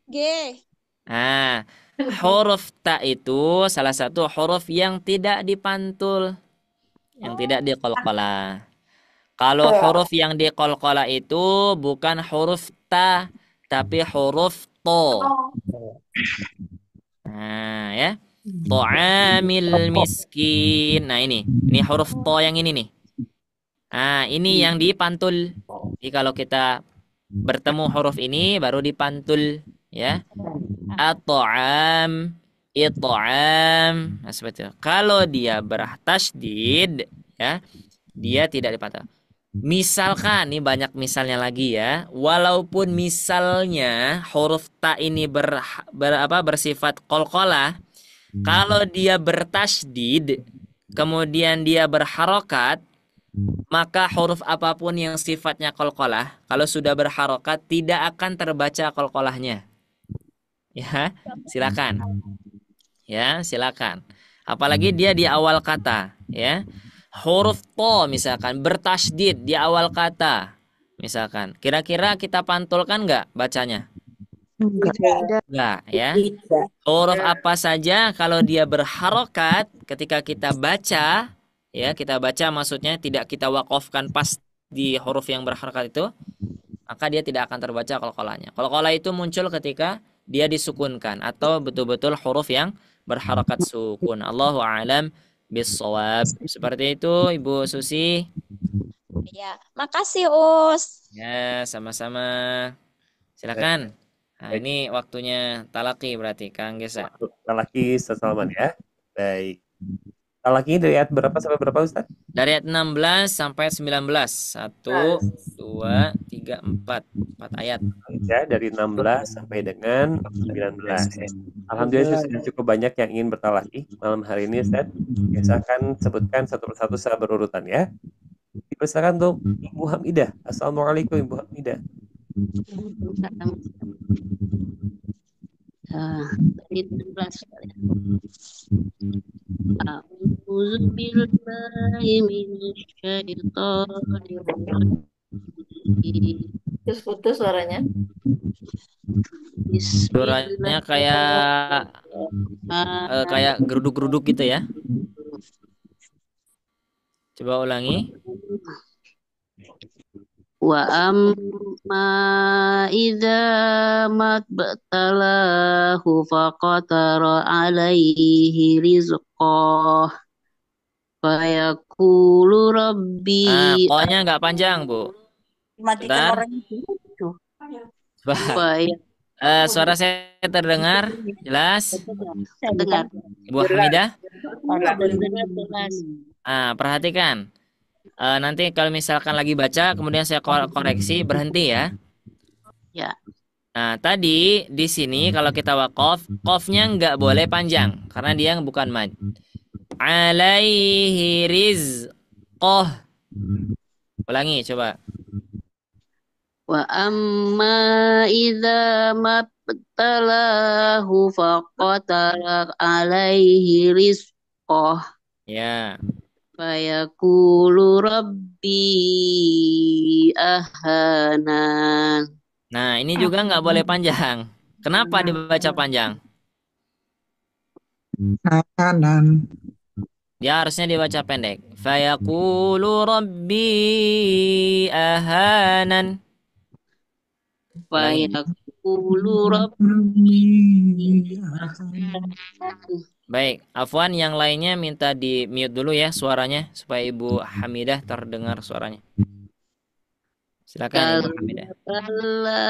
G. Huruf ta itu salah satu huruf yang tidak dipantul. Yang tidak diqalqalah. Kalau huruf yang diqalqalah itu bukan huruf ta, tapi huruf to. Ya. Ta'amil miskin. Nah, ini huruf to yang ini nih. Ini yang dipantul. Jadi kalau kita bertemu huruf ini baru dipantul, ya. At-ta'am, it'am. Nah, seperti itu. Kalau dia bertasydid, ya, dia tidak dipantul. Misalkan, ini banyak misalnya lagi ya. Walaupun misalnya huruf ta ini bersifat qalqalah, kalau dia bertasydid, kemudian dia berharokat, maka huruf apapun yang sifatnya qalqalah, kalau sudah berharokat tidak akan terbaca qalqalahnya. Ya, silakan. Ya, silakan. Apalagi dia di awal kata, ya. Huruf to misalkan bertasydid di awal kata. Misalkan, kira-kira kita pantulkan nggak bacanya? Enggak, ya. Huruf apa saja kalau dia berharokat ketika kita baca, ya, kita baca maksudnya tidak kita wakafkan pas di huruf yang berharokat itu, maka dia tidak akan terbaca qalqalahnya. Qalqalah itu muncul ketika dia disukunkan atau betul-betul huruf yang berharokat sukun. Allahu a'lam bissawab. Seperti itu Ibu Susi. Ya, makasih Us. Ya, sama-sama. Silakan. Nah, ini waktunya talaki berarti Kang Gesa. Talaki sesalaman ya. Baik. Talaki dari ayat berapa sampai berapa Ustaz? Dari ayat 16 sampai 19. 1, 2, 3, 4. 4 ayat. Ya, dari 16 sampai dengan 19. Alhamdulillah sudah cukup banyak yang ingin bertalaki malam hari ini Ustaz. Saya akan sebutkan satu persatu secara berurutan ya. Dipersilakan untuk Ibu Hamidah. Assalamualaikum Ibu Hamidah. Dari 16. أعوذ بالله من الشيطان الرجيم. Putus-putus suaranya. Suaranya kayak geruduk-geruduk gitu ya. Coba ulangi. Wa amma idza mabtalahu faqatara alaihi rizqah fayaqulu rabbi Ko-nya nggak panjang, Bu. Matikan Bentar. orang itu. Suara saya terdengar jelas? dengar. Ibu Hamidah? Jelas. Perhatikan. Nanti kalau misalkan lagi baca, kemudian saya koreksi, berhenti ya. Ya. Nah, tadi di sini kalau kita waqaf, qafnya nggak boleh panjang karena dia bukan mad. Alaihi rizqah. Ulangi coba. Wa amma idza mabtalahu faqatara alaihi rizqah Ya. fayaqulu rabbi ahanan. Nah, ini juga nggak boleh panjang. Kenapa dibaca panjang? Kanan. Dia harusnya dibaca pendek. Fayaqulu rabbi ahanan. Fayaqulu rabbi Baik, Afwan, yang lainnya minta di mute dulu ya suaranya supaya Ibu Hamidah terdengar suaranya. Silakan Ibu Hamidah. kalla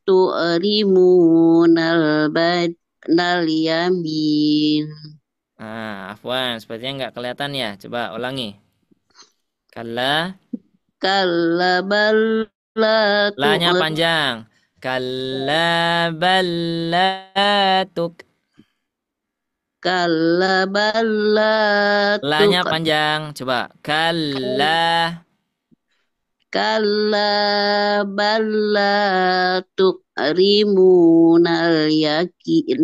tu'rimunal badnal yamin. Afwan, sepertinya nggak kelihatan ya. Coba ulangi. Kalla Bal la La-nya panjang. Kalla ballatuk. Kalla bal la La-nya panjang. Coba. Kalla bal la tu'rimunal yatim.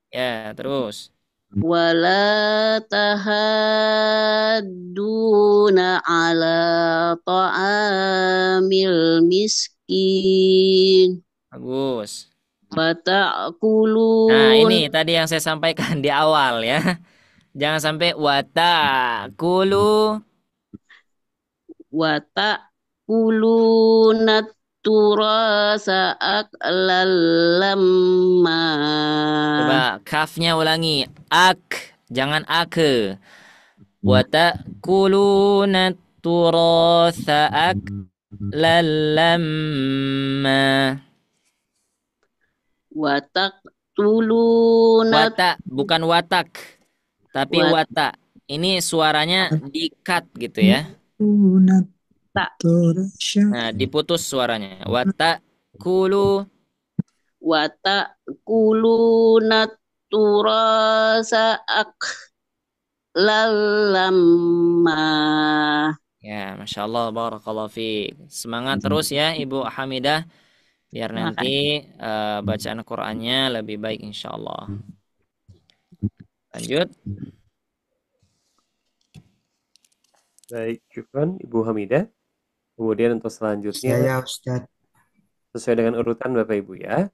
Ya, terus. Wala tahadduna ala ta'amil miskin. Bagus. Fata'kulun. Nah, ini tadi yang saya sampaikan di awal ya. Jangan sampai watakulu. Wata'kuluna turasa aklal lamma. Coba kafnya ulangi. Jangan ake. Wata'kuluna turasa aklal lamma. Wataqtuluna. Bukan watak, tapi wata. Ini suaranya di-cut gitu ya. Nah, diputus suaranya. Wataquluna turasa aklal lamma. Ya, Masya Allah, barakallahu fiik. Semangat terus ya Ibu Hamidah. Biar nanti bacaan Qur'annya lebih baik insya Allah. Lanjut. Baik, syukran Ibu Hamidah. Kemudian untuk selanjutnya, Saya Ustaz. sesuai dengan urutan Bapak Ibu ya.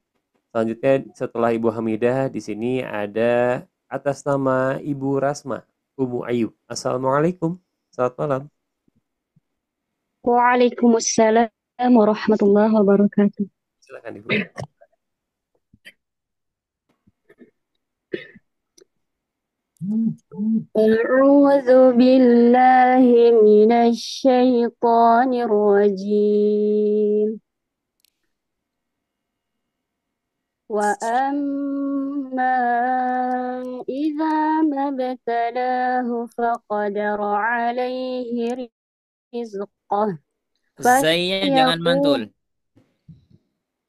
Selanjutnya setelah Ibu Hamidah di sini ada atas nama Ibu Rasma, Umu Ayub. Assalamualaikum. Selamat malam. Waalaikumsalam warahmatullahi wabarakatuh. Silakan Ibu. A'udzu billahi minasy syaithanir rajim. Wa amma idza mabtalahu faqadara alaihi rizqah. Zainya jangan mantul.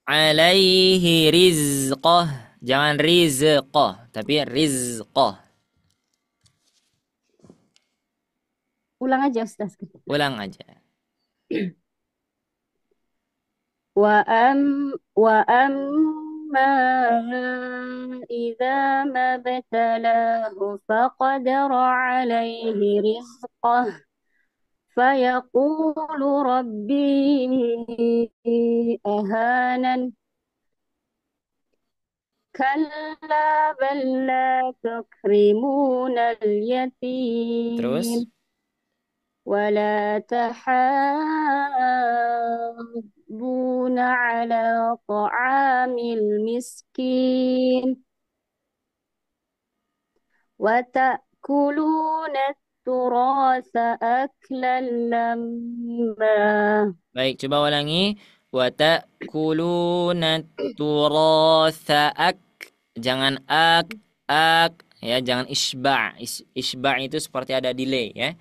Alaihi rizqah. Jangan rizqah, tapi rizqah. Ulang aja Ustaz. Ulang aja. Wa amma إذا ما ابتلاه فقدر عليه رزقه فيقول ربي أهانن كلا بل لا تكرمون اليتيم Terus, ولا تحاضون على طعام المسكين وتأكلون التراث أكلا لما baik, coba ulangi. Wa ta'kuluna turatha jangan ya, jangan isba'. Isba' itu seperti ada delay ya.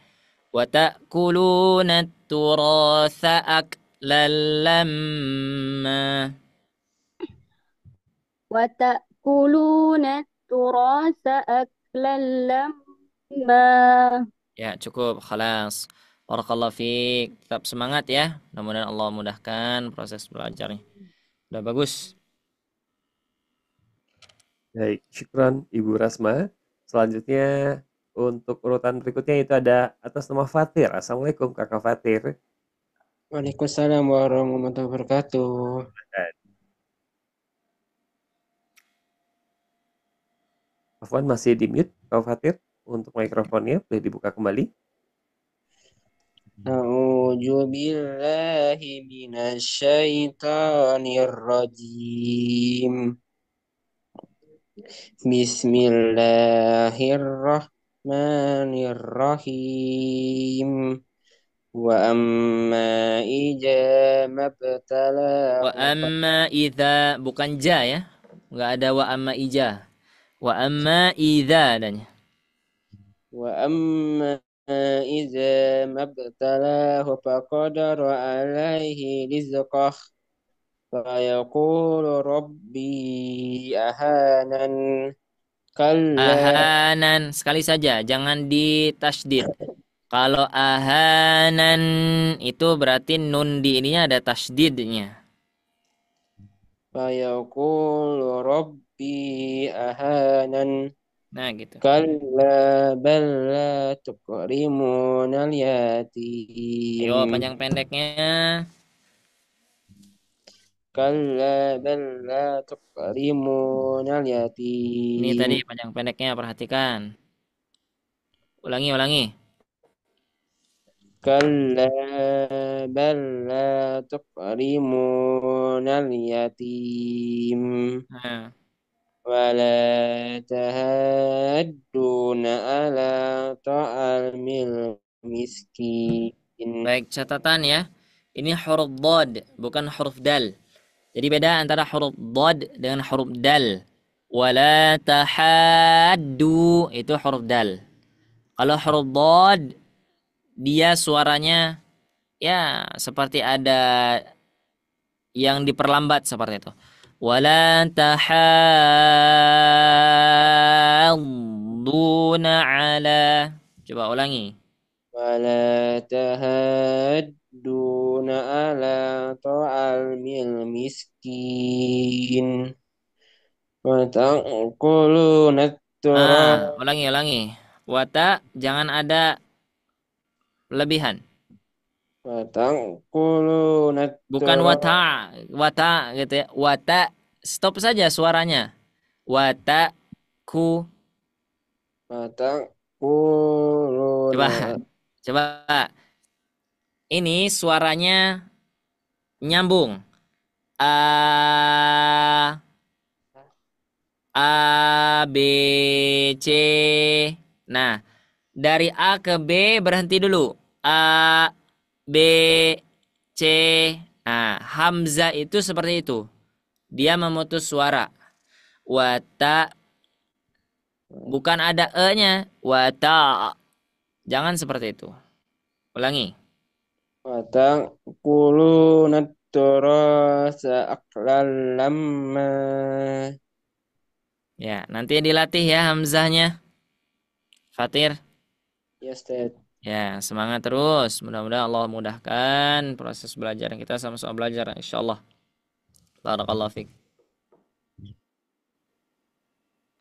Wa ta'kuluna turatha aklan lamma. وتأكلون التراث أكلا لما. Ya, cukup. Khalas. Barakallahu fiik. Tetap semangat ya. Mudah-mudahan Allah mudahkan proses belajarnya. Udah bagus. Baik, syukran Ibu Rasma. Selanjutnya untuk urutan berikutnya itu ada atas nama Fatir. Assalamualaikum Kakak Fatir. Waalaikumsalam warahmatullahi wabarakatuh. Afwan masih di mute Kakak Fatir. Untuk mikrofonnya boleh dibuka kembali. A'udzu billahi minasyaitonir rajim. Bismillahirrahmanirrahim. Wa amma idza mabtalahu. Wa amma idza, bukan ja ya. Enggak ada wa amma ija. Wa amma idza adanya. Wa amma idza mabtalahu faqadara alaihi rizqah fayaqulu rabbi ahanan kalla. Ahanan sekali saja, jangan ditasydid. Kalau ahanan itu berarti nun di ininya ada tasydidnya. Fayaqulu rabbi ahanan. Nah, gitu. Kalla bal la tukrimunal yatim. Ayo panjang pendeknya. Kalla bal la tukrimunal yatim. Ini tadi panjang pendeknya, perhatikan. Ulangi. Kalla bal la tukrimunal yatim. Nah. Wala tahadduna ala ta'amil miskin. Baik, catatan ya. Ini huruf dhad, bukan huruf dal. Jadi beda antara huruf dhad dengan huruf dal. Wala tahaddu itu huruf dal. Kalau huruf dhad dia suaranya ya seperti ada yang diperlambat seperti itu. Wala tahadduna ala. Coba ulangi. Wala tahadduna ala ta'amil miskin. Wa ta'kuluna turab. Ulangi. Wata jangan ada lebihan. Wata'kuluna bukan wata gitu ya. Wata stop saja suaranya. Wataku. Wata'kuluna. Coba. Ini suaranya nyambung. A B C. Nah, dari A ke B berhenti dulu. A B C. Nah, hamzah itu seperti itu. Dia memutus suara. Wata. Bukan ada e-nya. Wata. Jangan seperti itu. Ulangi. Wata'kuluna turasa aqlan lamma. Ya, nanti dilatih ya hamzahnya. Fatir. Yes, Dad. Ya, semangat terus. Mudah-mudahan Allah mudahkan proses belajar kita sama-sama belajar insyaallah. Barakallahu fiik.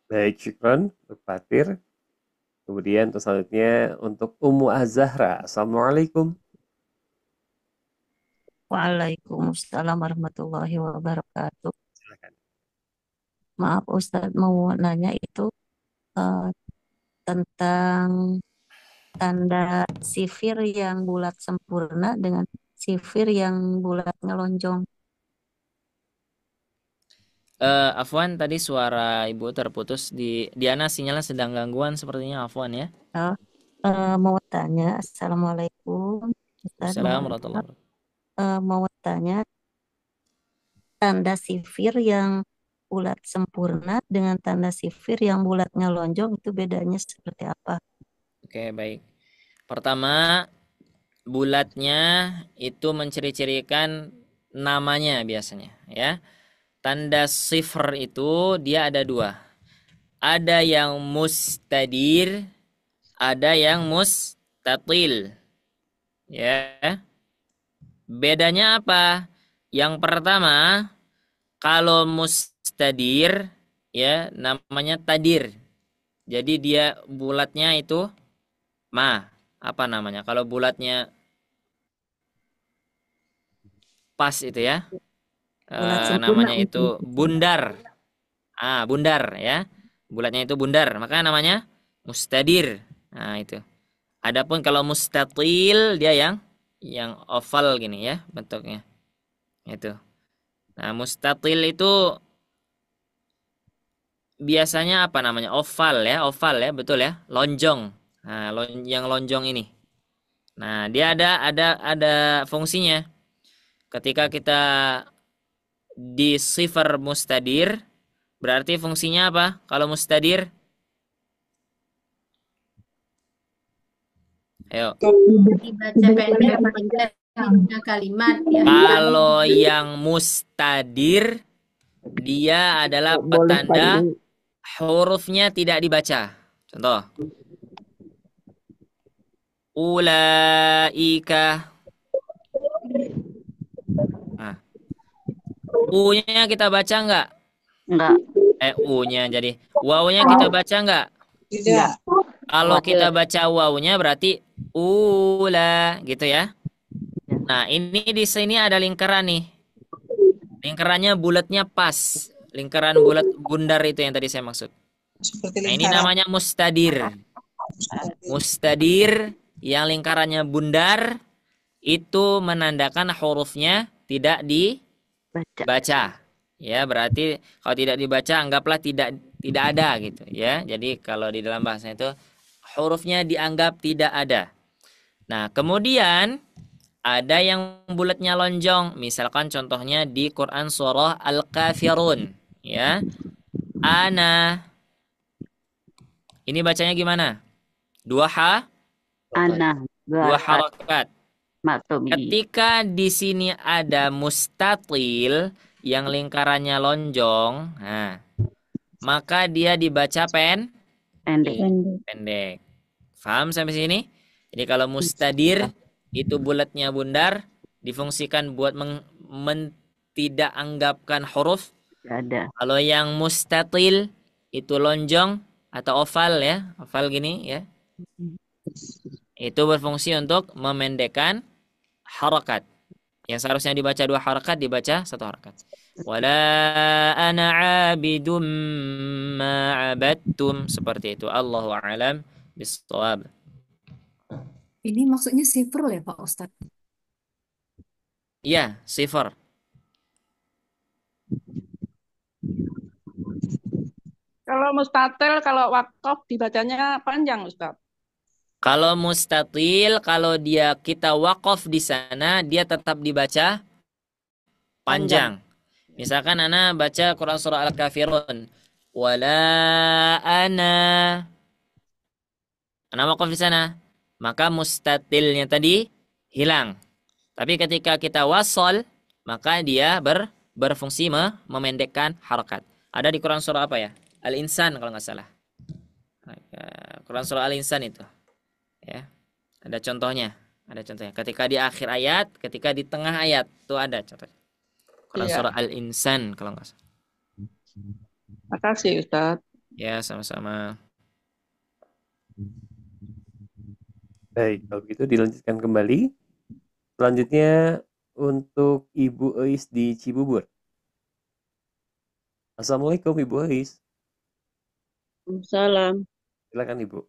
Baik, syukron untuk Fatir. Kemudian untuk selanjutnya untuk Ummu Az-Zahra. Assalamualaikum. Waalaikumsalam warahmatullahi wabarakatuh. Silakan. Maaf Ustadz, mau nanya itu eh, tentang tanda sifir yang bulat sempurna dengan sifir yang bulat ngelonjong. Afwan, tadi suara Ibu terputus. Diana sinyalnya sedang gangguan sepertinya, Afwan ya. Mau tanya, Assalamualaikum Ustadz, Assalamualaikum warahmatullahi wabarakatuh. mau tanya tanda sifir yang bulat sempurna dengan tanda sifir yang bulat ngelonjong itu bedanya seperti apa? Oke, baik. Pertama, bulatnya itu menciri-cirikan namanya biasanya ya. Tanda sifr itu dia ada dua. Ada yang mustadir, ada yang mustatil. Ya. Bedanya apa? Yang pertama, kalau mustadir ya namanya tadir. Jadi dia bulatnya itu apa namanya? Kalau bulatnya pas itu ya. Namanya itu bundar. Bundar ya. Bulatnya itu bundar, maka namanya mustadir. Nah, itu. Adapun kalau mustatil dia yang oval gini ya bentuknya. Itu. Nah, mustatil itu biasanya apa namanya? Oval ya, betul ya. Lonjong. Nah, yang lonjong ini. Nah, dia ada fungsinya. Ketika kita di sifar mustadir, berarti fungsinya apa? Kalau mustadir, ayo. Dibaca pendek kalimat ya. Kalau yang mustadir, dia adalah petanda hurufnya tidak dibaca. Contoh. Ulaika. Nah. U-nya kita baca nggak? Enggak. U-nya jadi. Waw-nya kita baca nggak? Tidak. Kalau kita baca waw-nya berarti ula gitu ya. Nah, ini di sini ada lingkaran nih. Lingkarannya bulatnya pas. Lingkaran bulat bundar itu yang tadi saya maksud. Nah, ini namanya mustadir. Mustadir yang lingkarannya bundar itu menandakan hurufnya tidak dibaca. Ya, berarti kalau tidak dibaca anggaplah tidak ada gitu ya. Jadi kalau di dalam bahasa itu hurufnya dianggap tidak ada. Nah, kemudian ada yang bulatnya lonjong. Misalkan contohnya di Quran surah Al-Kafirun ya. Ana. Ini bacanya gimana? Dua harakat. Ketika di sini ada mustatil yang lingkarannya lonjong, maka dia dibaca pendek. Paham sampai sini? Jadi kalau mustadir itu bulatnya bundar, difungsikan buat tidak anggapkan huruf. Ada. Kalau yang mustatil itu lonjong atau oval ya, oval gini ya. Itu berfungsi untuk memendekkan harakat. Yang seharusnya dibaca dua harakat dibaca satu harakat. Wala ana 'abidum ma 'abadtum, seperti itu. Allahu a'lam bis-shawab. Ini maksudnya sifr ya Pak Ustadz? Iya, sifar. Kalau mustatil, kalau wakaf dibacanya panjang, Ustaz. Kalau mustatil, kalau kita wakaf di sana, dia tetap dibaca panjang. Misalkan ana baca Quran surah Al-Kafirun, wala ana wakaf di sana, maka mustatilnya tadi hilang. Tapi ketika kita wasol, maka dia berfungsi memendekkan harakat. Ada di Quran surah apa ya? Al-Insan kalau nggak salah. Quran surah Al-Insan itu. Ya. Ada contohnya. Ketika di akhir ayat, ketika di tengah ayat, itu ada contohnya. Quran surah Al-Insan kalau nggak salah. Makasih Ustaz. Ya, sama-sama. Baik, kalau begitu dilanjutkan kembali. Selanjutnya untuk Ibu Eis di Cibubur. Assalamualaikum Ibu Eis. Salam. Silakan Ibu.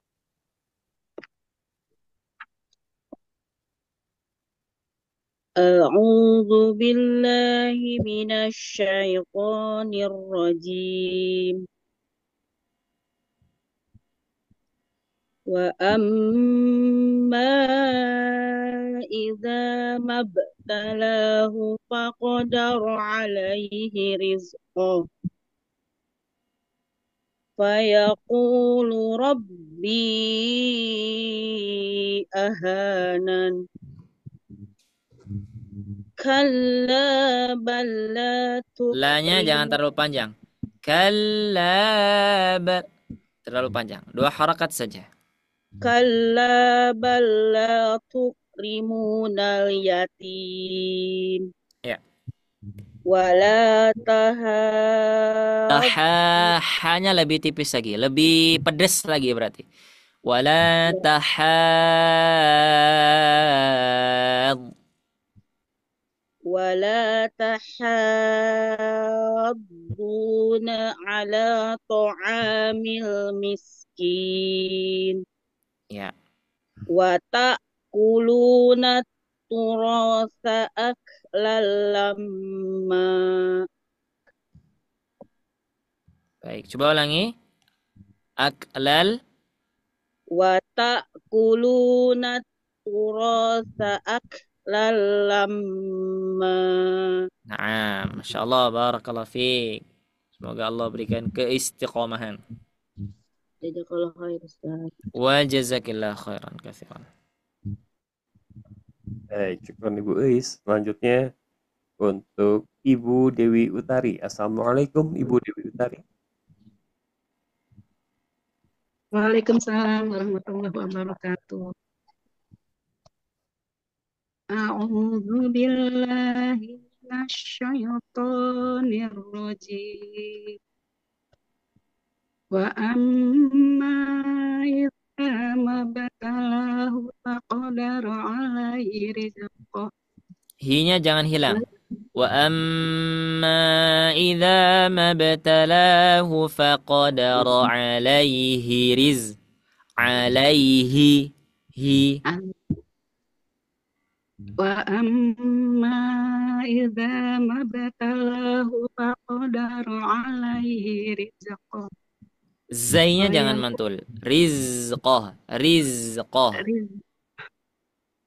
A'udzu billahi minasyaitonir rajim. Wa amma idza mabtalahu faqadara alaihi rizqahu fayaqulu rabbi ahanan kalla bal la La-nya jangan terlalu panjang. Kallab. Terlalu panjang. 2 harakat saja. kalla bal la tukrimunal yatim Ya. wala tahab Hanya lebih tipis lagi, lebih pedes lagi berarti. Wala tahad. wala tahadduna ala ta'amil miskin Ya. wa ta'kuluna turasa aklan lamma. Baik, coba ulangi. Aklal. Wa ta'kuluna turasa aklan lamma. Nah, Masya Allah, barakallah fiik. Semoga Allah berikan keistiqomahan. Jazakallah khair Ustaz. Wa jazakillah khairan katsiran. Baik, syukran Ibu Eis. Selanjutnya untuk Ibu Dewi Utari. Assalamualaikum Ibu Dewi Utari. Waalaikumsalam warahmatullahi wabarakatuh. A'udzu billahi minasyaitonir rajim. Wa amma idza mabtalahu faqadara alaihi rizqahu. Hi-nya jangan hilang. Wa amma idza mabtalahu faqadara alaihi alaihi hi. Wa amma idza mabtalahu faqadara alaihi rizqahu. Zainya jangan mantul. Rizqah.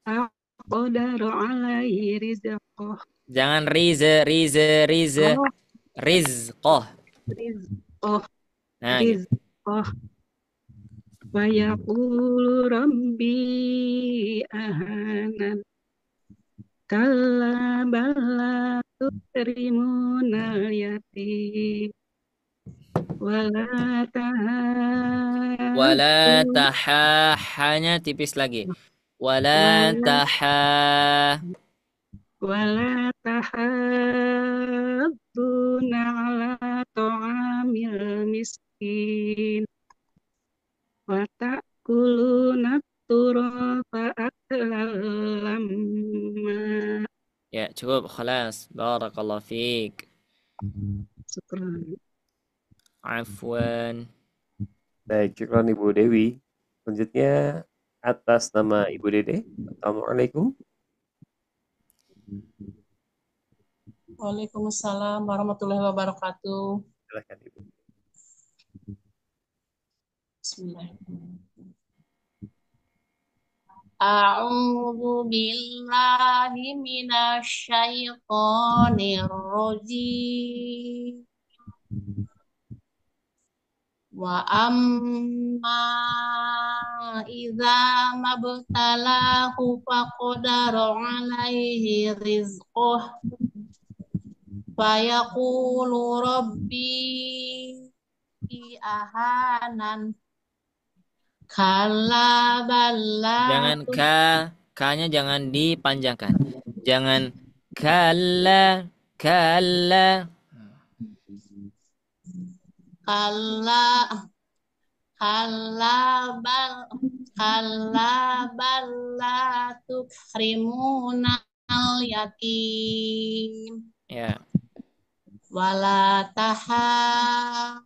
Faqadara alaihi rizqahu. Jangan rize. Oh. Rizqah. Rizqah. Nah, gitu. Rizqah. Wa yaqulu rabbi ahanan. Kalla bal la tukrimunal yatim. Wala Hanya tipis lagi. Wala tahadduna ala ta'amil miskin. Wa ta'kuluna turasa aklan lamma. Ya, cukup. Khalas. Barakallah fiik. Syukran. Afwan. Baik, syukran Ibu Dewi. Selanjutnya atas nama Ibu Dede. Assalamualaikum. Waalaikumsalam warahmatullahi wabarakatuh. Silakan Ibu. Bismillahirrahmanirrahim. A'udzu billahi minasyaitonir rajim. Wa amma idza mabtalahu faqadara alaihi rizqahu fayaqulu rabbi ahanan kalla balla. Jangan ka-nya jangan dipanjangkan. Jangan kalla. kalla kalla bal kalla bal la tukrimuna al yatim Ya. wala tahadduna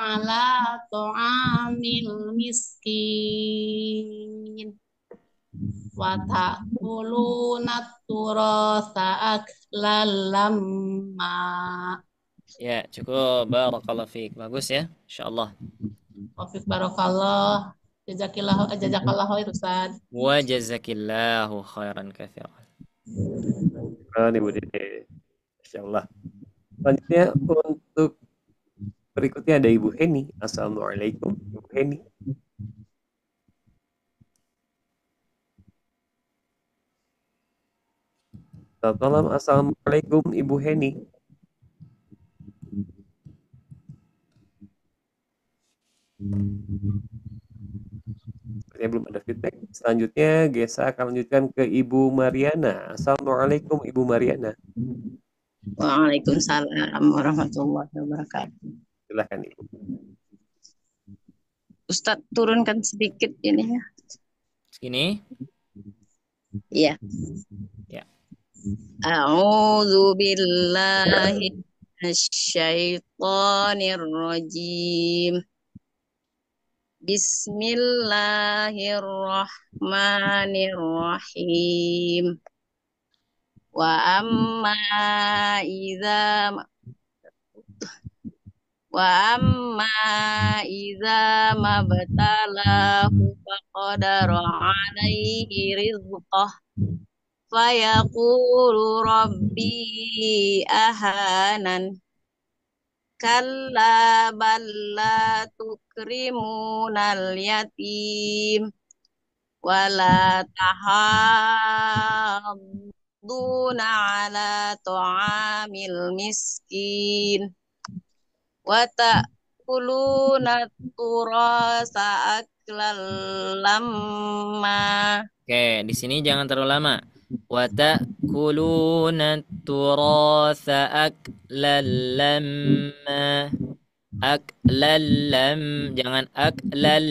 ala ta'amil miskin wa ta'kuluna turasa aklan lamma. Ya, cukup. Barakallahu fiik. Bagus ya. Insyaallah. Wafik barokallah. Jazakallah khair Ustaz. Wa jazakillahu khairan katsiran. Ibu Dede. Insyaallah. Selanjutnya untuk berikutnya ada Ibu Heni. Assalamualaikum, Ibu Heni. Selamat malam. Assalamualaikum, Ibu Heni. Sepertinya belum ada feedback. Selanjutnya Gesa akan lanjutkan ke Ibu Mariana. Assalamualaikum, Ibu Mariana. Waalaikumsalam warahmatullahi wabarakatuh. Silakan Ibu. Ustadz turunkan sedikit ini ya. Segini? Iya. Ya. A'udzu billahi minasyaitonir rajim. Bismillahirrahmanirrahim. Wa amma idza mabtalahu faqadara alaihi rizqah fayaqulu rabbi ahanan kalla bal la tukrimunal yatim wala tahadduna ala ta'amil miskin wa ta'kuluna turasa aklan lamma. Oke, di sini jangan terlalu lama. Wa ta'kuluna turatha aklan lamma. Aklan lam, jangan aklan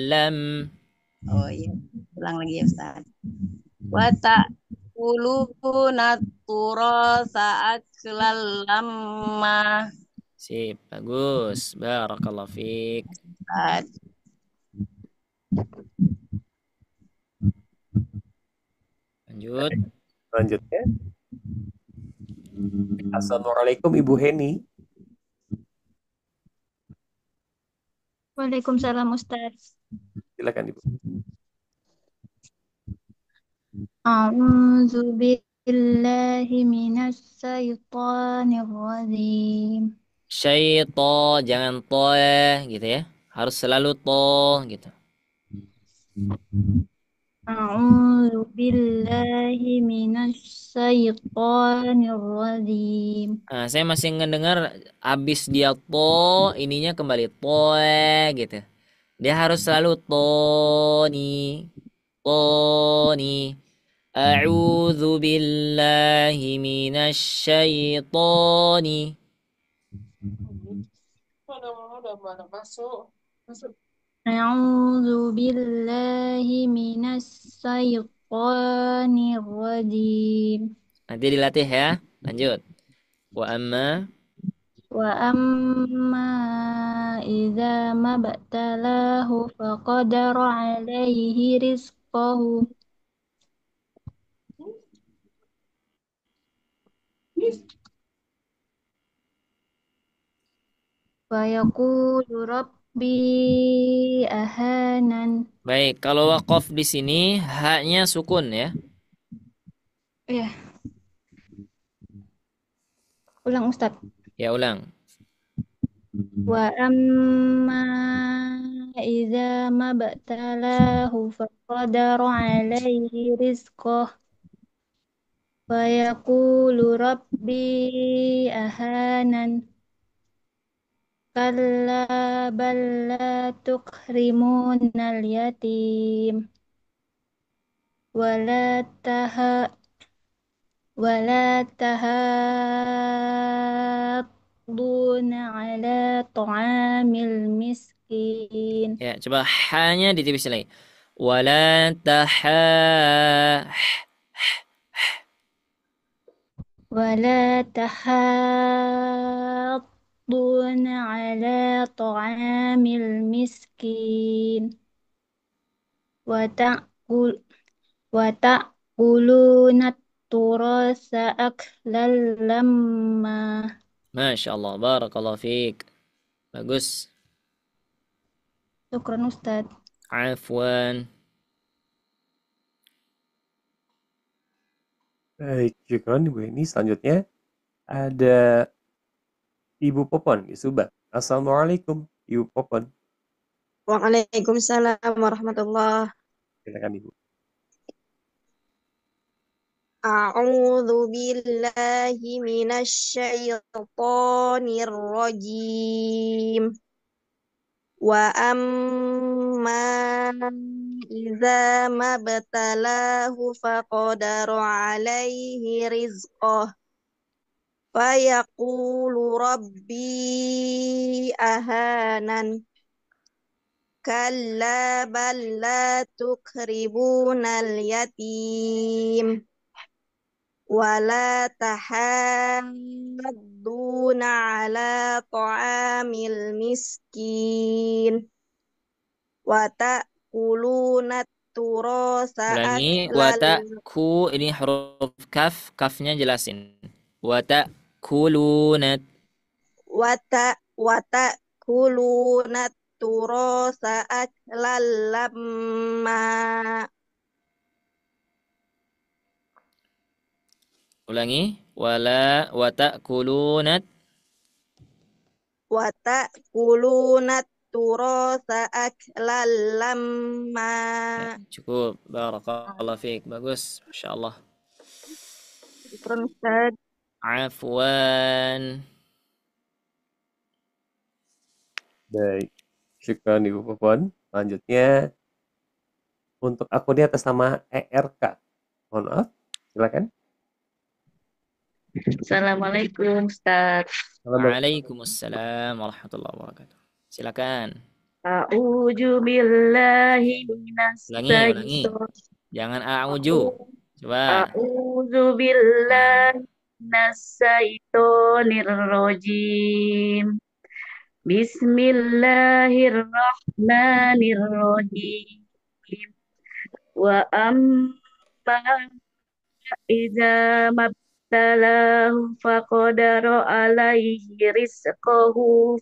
lam. Oh iya, ulang lagi ya Ustaz. Wa ta'kuluna turasa aklan lamma. Sip, bagus. Barakallahu fiik. Lanjut. Selanjutnya. Assalamualaikum Ibu Heni. Waalaikumsalam Ustaz. Silakan Ibu. A'udzu billahi minas syaitonir rajim. Syaito, jangan to gitu ya. Harus selalu to gitu. A'udzu billahi minasy syaithanir rajim. Nah, saya masih ngedengar abis dia to, ininya kembali to gitu. Dia harus selalu to nih. To nih. A'udzu billahi minasy syaithani. Udah masuk. A'udzu billahi minasy syaithanir rajim. Nanti dilatih ya. Lanjut. Wa amma idza mabtalahu faqadara alaihi rizqahu. Wa yaqulu rabbi ahanan. Baik, kalau waqaf di sini haknya sukun ya. Iya. Ulang Ustaz. Ya, ulang. Wa amma idza mabtalahu faqadara alaihi rizqah wa yaqulu rabbi ahanan kalla bal la tukrimunal yatim wala taha wala tahab على طعام المسكين Ya, coba hanya ditipis lagi. Wala ولا تحاضون على طعام المسكين وتأكل وتأكلون التراث أكلا لما Masya Allah, barakallahu fiik. Bagus. شكرا أستاذ Afwan. Baik, syukron Ibu ini. Selanjutnya ada Ibu Popon di Subang. Assalamualaikum, Ibu Popon. Waalaikumsalam warahmatullah. Silakan Ibu. A'udzu billahi minasyaitonir rajim. Wa amma idza mabtalahu faqadara alaihi rizqah fayaqulu rabbi ahanan kalla bal la tukribunal yatim wala tahadduna ala ta'amil miskin wa ta'kuluna turasa Ulangi. aklal Ini huruf kaf. Kafnya jelasin. Wata'kuluna. wa ta'kuluna turasa aklal lamma Ulangi. Wata'kuluna. wa ta'kuluna turasa aklal lamma. Cukup. Barakallahu fiik. Bagus. Masya Allah. Syukran Ustaz. Afwan. Baik, syukron Ibu Popon. Selanjutnya untuk akunnya atas nama ERK. Mohon maaf, silakan. Assalamualaikum Ustaz. Waalaikumsalam warahmatullahi wabarakatuh. Silakan. A'udzu billahi Ulangi. Jangan a'uju. Coba. A'udzu billahi minasyaitonir rajim. Bismillahirrahmanirrahim. Wa amma idza mabtalahu faqadara alaihi rizqahu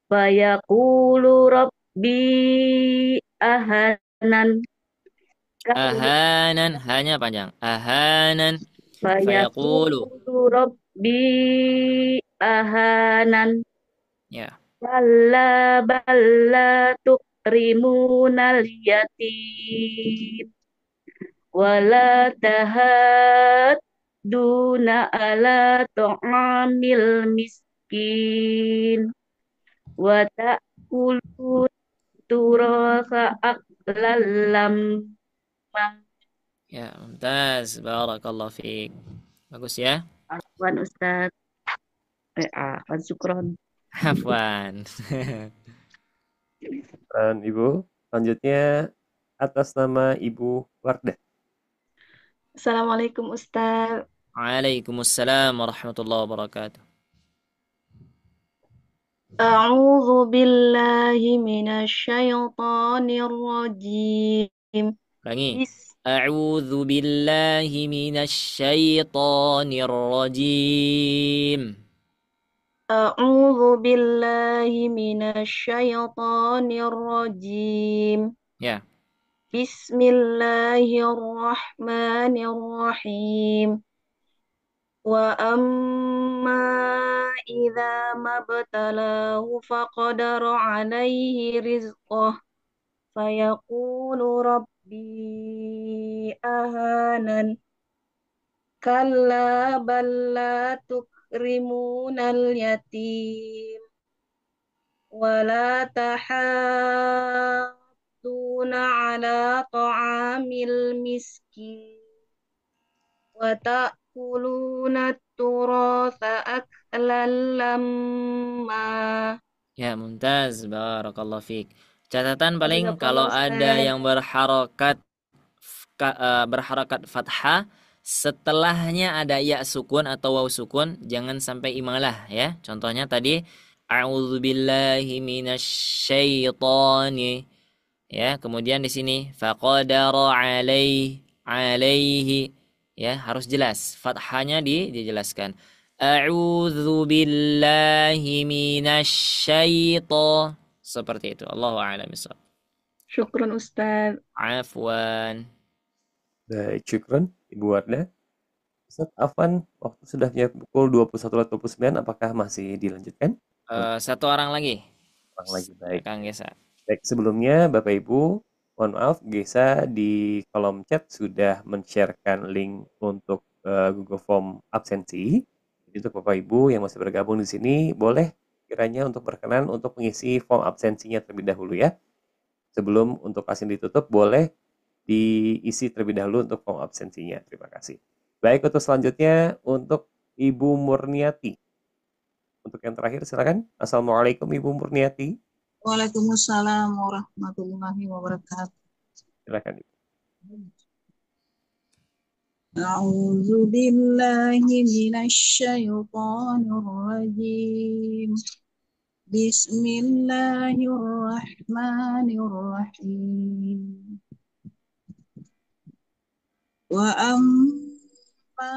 fayaqulu rabbi ahanan Ahanan. Hanya panjang. Ahanan. Fayaqulu. rabbi ahanan Ya. balla tukrimunal yatim wala tahadduna ala ta'amil miskin wa ta'kulun turasa aklal lamma. Ya, mumtaz. Barakallahu fiik. Bagus ya. Afwan Ustaz. Afwan syukron. Afwan. Dan Ibu, selanjutnya atas nama Ibu Wardah. Assalamualaikum Ustaz. Waalaikumsalam warahmatullahi wabarakatuh. A'udzu billahi minasyaitonir rajim. Ulangi. A'udzu billahi minasyaitonir rajim. A'udzu billahi minasyaitonir rajim. Ya. Bismillahirrahmanirrahim. Wa amma idza mabtalahu faqadara alaihi rizqah fayaqulu rabbi ahanan kalla bal la tukrimunal yatim wala tahadduna ala ta'amil miskin wa ta'kuluna turasa aklan lamma. Ya, mumtaz. Barakallahu fiik. Catatan paling Jazakallah kalau ada Ustaz. yang berharakat fathah setelahnya ada ya sukun atau waw sukun, jangan sampai imalah ya. Contohnya tadi a'udzubillahi minasyaitani ya. Kemudian di sini faqadara alaihi ya, harus jelas fathahnya dijelaskan. A'udzu billahi minasyaiton. Seperti itu. Allahu a'lam bishawab. Syukran Ustaz. Afwan. Baik, syukran Ibu Wardah. Ustaz Afwan, waktu sudah pukul 21.29, apakah masih dilanjutkan? Satu orang lagi. Orang lagi, baik. Kang Gesa. Baik, sebelumnya Bapak Ibu, mohon maaf, Gesa di kolom chat sudah men-sharekan link untuk Google Form absensi. Jadi untuk Bapak Ibu yang masih bergabung di sini, boleh kiranya untuk berkenan untuk mengisi form absensinya terlebih dahulu ya. Sebelum untuk asin ditutup, boleh diisi terlebih dahulu untuk form absensinya. Terima kasih. Baik, untuk selanjutnya untuk Ibu Murniati. Untuk yang terakhir silakan. Assalamualaikum Ibu Murniati. Waalaikumsalam warahmatullahi wabarakatuh. Silakan Ibu. A'udzu billahi minasyaitonir rajim. Bismillahirrahmanirrahim. Wa amma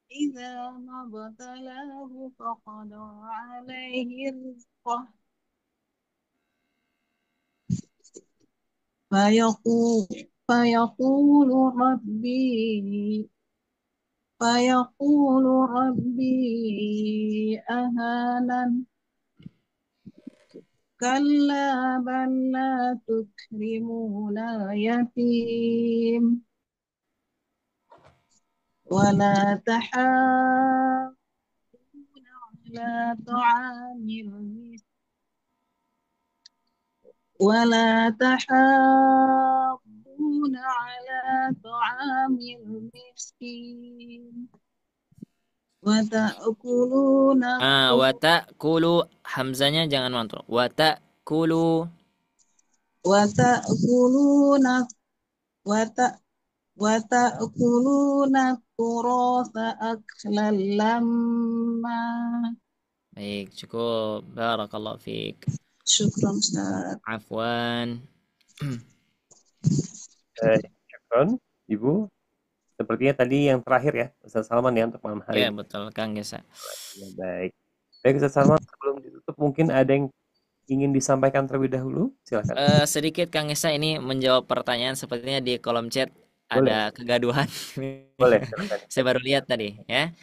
idza mabtalahu faqadara alaihi rizqah فيقول ربي أهانن كلا بل لا تكرمون اليتيم ولا تحاضون على طعام المسكين ولا تحاضون على طعام المسكين وتأكلون Watakulu, hamzanya jangan mantul. Watakulu. وتأكلون التراث أكلا لما. Baik, cukup. Barakallahu fiik. Syukran Ustaz. Afwan. Syukran Ibu. Sepertinya tadi yang terakhir ya, Ustaz Salman ya untuk malam hari. Ya, betul Kang Gesa. Ya, baik. Baik Ustaz Salman, sebelum ditutup mungkin ada yang ingin disampaikan terlebih dahulu? Silakan. Sedikit Kang Gesa ini menjawab pertanyaan, sepertinya di kolom chat Boleh. ada kegaduhan. Boleh, silakan. Saya baru lihat tadi ya.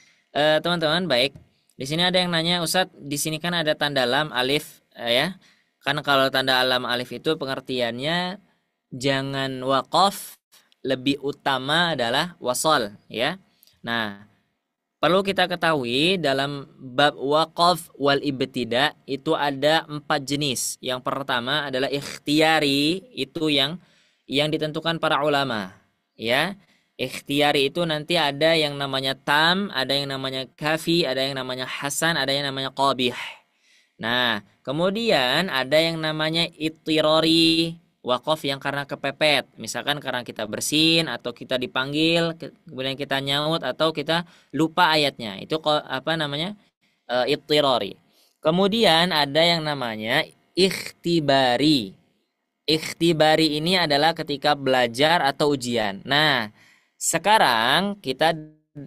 Teman-teman, baik. Di sini ada yang nanya, Ustadz, di sini kan ada tanda lam alif ya. Kan kalau tanda lam alif itu pengertiannya jangan waqaf, lebih utama adalah wasol ya. Nah, perlu kita ketahui dalam bab waqaf wal ibtida itu ada 4 jenis. Yang pertama adalah ikhtiyari, itu yang ditentukan para ulama ya. Ikhtiyari itu nanti ada yang namanya tam, ada yang namanya kafi, ada yang namanya hasan, ada yang namanya qabih. Nah, kemudian ada yang namanya ittirari, waqaf yang karena kepepet. Misalkan karena kita bersin atau kita dipanggil, kemudian kita nyaut atau kita lupa ayatnya. Itu apa namanya? Ittirari. Kemudian ada yang namanya ikhtibari. Ikhtibari ini adalah ketika belajar atau ujian. Nah, sekarang kita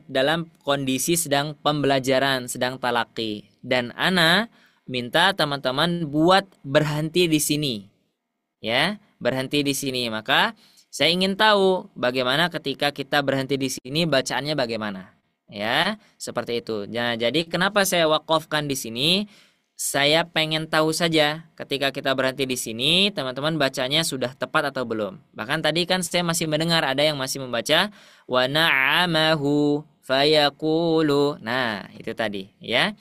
dalam kondisi sedang pembelajaran, sedang talaqi. Dan ana minta teman-teman buat berhenti di sini. Ya, berhenti di sini. Maka saya ingin tahu bagaimana ketika kita berhenti di sini bacaannya bagaimana. Ya, seperti itu. Nah, jadi kenapa saya wakafkan di sini? Saya pengen tahu saja ketika kita berhenti di sini teman-teman bacanya sudah tepat atau belum. Bahkan tadi kan saya masih mendengar ada yang masih membaca wa na'amahu fayaqulu. Nah, itu tadi ya.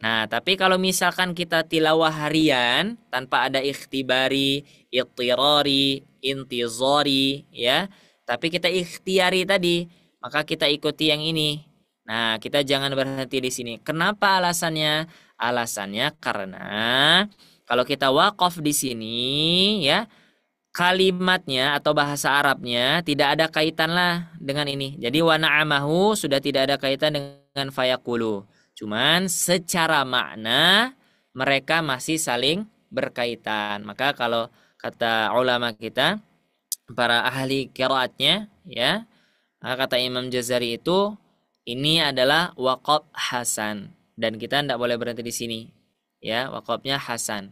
Nah, tapi kalau misalkan kita tilawah harian tanpa ada ikhtibari, ittirari, intizari ya, tapi kita ikhtiari tadi, maka kita ikuti yang ini. Nah, kita jangan berhenti di sini. Kenapa alasannya? Alasannya karena kalau kita wakaf di sini ya, kalimatnya atau bahasa Arabnya tidak ada kaitan lah dengan ini. Jadi wa na'amahu sudah tidak ada kaitan dengan fayaqulu. Cuman secara makna mereka masih saling berkaitan. Maka kalau kata ulama kita, para ahli qiraatnya ya, kata Imam Jazari itu ini adalah waqaf hasan dan kita tidak boleh berhenti di sini. Ya, waqafnya hasan.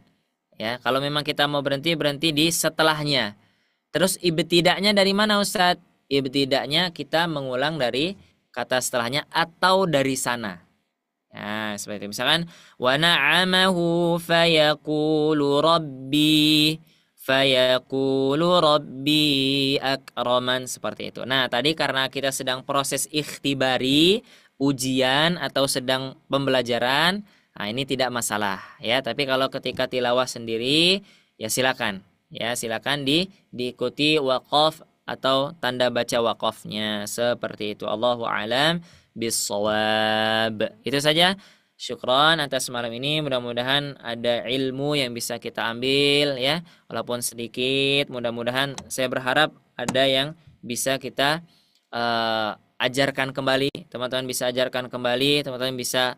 Ya, kalau memang kita mau berhenti di setelahnya. Terus ibtida'nya dari mana Ustadz? Ibtida'nya kita mengulang dari kata setelahnya atau dari sana. Nah, seperti itu. Misalkan wa na'amahu fayaqulu rabbi akraman, seperti itu. Nah, tadi karena kita sedang proses ikhtibari, ujian atau sedang pembelajaran, nah ini tidak masalah ya. Tapi kalau ketika tilawah sendiri ya silakan diikuti waqaf atau tanda baca waqafnya seperti itu. Allahu a'lam bissawab. Itu saja. Syukron atas malam ini. Mudah-mudahan ada ilmu yang bisa kita ambil ya, walaupun sedikit. Mudah-mudahan saya berharap ada yang bisa kita ajarkan kembali. Teman-teman bisa ajarkan kembali. Teman-teman bisa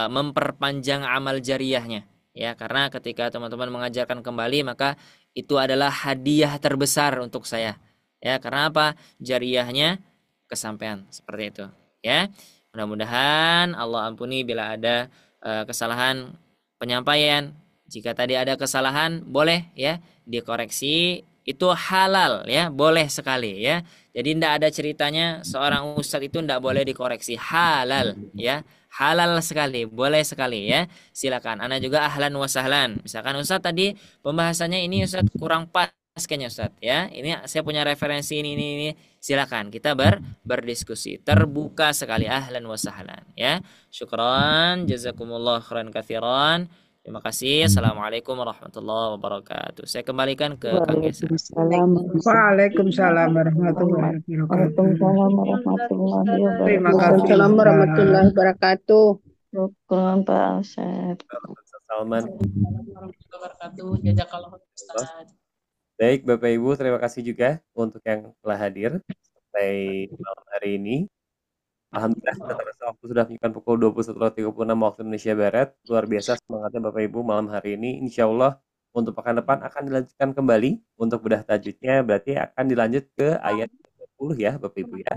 memperpanjang amal jariyahnya ya, karena ketika teman-teman mengajarkan kembali maka itu adalah hadiah terbesar untuk saya ya. Karena apa? Jariyahnya kesampaian seperti itu ya. Mudah-mudahan Allah ampuni bila ada kesalahan penyampaian. Jika tadi ada kesalahan boleh ya dikoreksi, itu halal ya, boleh sekali ya. Jadi tidak ada ceritanya seorang ustadz itu tidak boleh dikoreksi, halal ya, halal sekali, boleh sekali ya. Silakan. Ana juga ahlan wa sahlan. Misalkan ustadz tadi pembahasannya ini ustadz kurang pas kayaknya ustadz ya, ini saya punya referensi ini. Silakan kita berdiskusi, terbuka sekali, ahlan wa sahlan ya. Syukran, jazakumullah khairan katsiran. Terima kasih. Assalamualaikum warahmatullahi wabarakatuh. Saya kembalikan ke Kang Gesa. Waalaikumsalam warahmatullahi wabarakatuh. Terima kasih. Waalaikumsalam warahmatullahi wabarakatuh. Syukran Pak Asep. Salman. Warahmatullahi wabarakatuh. Jazakallah Ustaz. Baik Bapak Ibu, terima kasih juga untuk yang telah hadir sampai malam hari ini. Alhamdulillah kita terasa waktu sudah menunjukkan pukul 21.36 waktu Indonesia Barat. Luar biasa semangatnya Bapak Ibu malam hari ini. Insya Allah untuk pekan depan akan dilanjutkan kembali untuk bedah tajwidnya. Berarti akan dilanjut ke ayat 20 ya Bapak Ibu ya.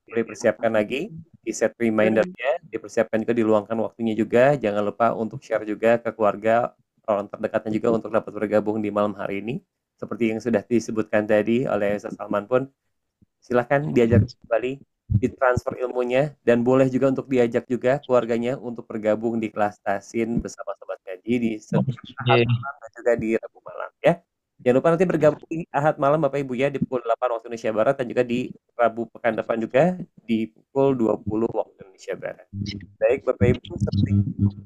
Boleh persiapkan lagi di set remindernya, dipersiapkan juga, diluangkan waktunya juga. Jangan lupa untuk share juga ke keluarga, orang terdekatnya juga untuk dapat bergabung di malam hari ini. Seperti yang sudah disebutkan tadi oleh Ustaz Salman pun, silakan diajak kembali, ditransfer ilmunya, dan boleh juga untuk diajak juga keluarganya untuk bergabung di kelas tasin bersama sobat ngaji di setiap Ahad malam dan juga di Rabu malam ya. Jangan lupa nanti bergabung di Ahad malam Bapak Ibu ya, di pukul 8 waktu Indonesia Barat, dan juga di Rabu pekan depan juga di pukul 20 waktu Indonesia Barat. Baik Bapak Ibu, seperti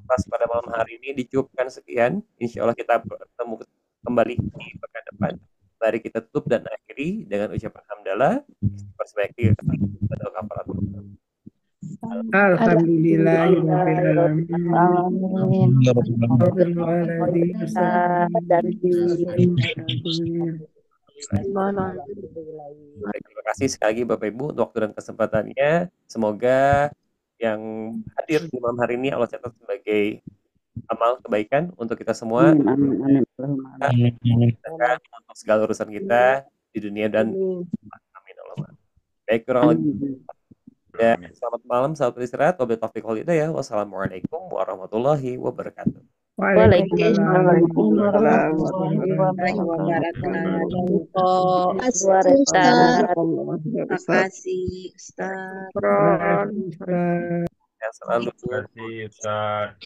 pas pada malam hari ini dicukupkan sekian. Insya Allah kita bertemu kembali di pekan depan. Mari kita tutup dan akhiri dengan ucapan hamdalah. Persebaiki atau kafaratul. Alhamdulillah. Terima kasih sekali lagi Bapak Ibu untuk waktu dan kesempatannya. Semoga yang hadir di malam hari ini Allah catat sebagai amal kebaikan untuk kita semua. Untuk segala urusan kita di dunia dan amin Allah. Baik, kurang lebih. Ya, selamat malam, selamat beristirahat. Wabillahi taufiq wal hidayah. Wassalamualaikum warahmatullahi wabarakatuh. Waalaikumsalam warahmatullahi wabarakatuh. Terima kasih Ustaz. Yang selalu Terima kasih Ustaz.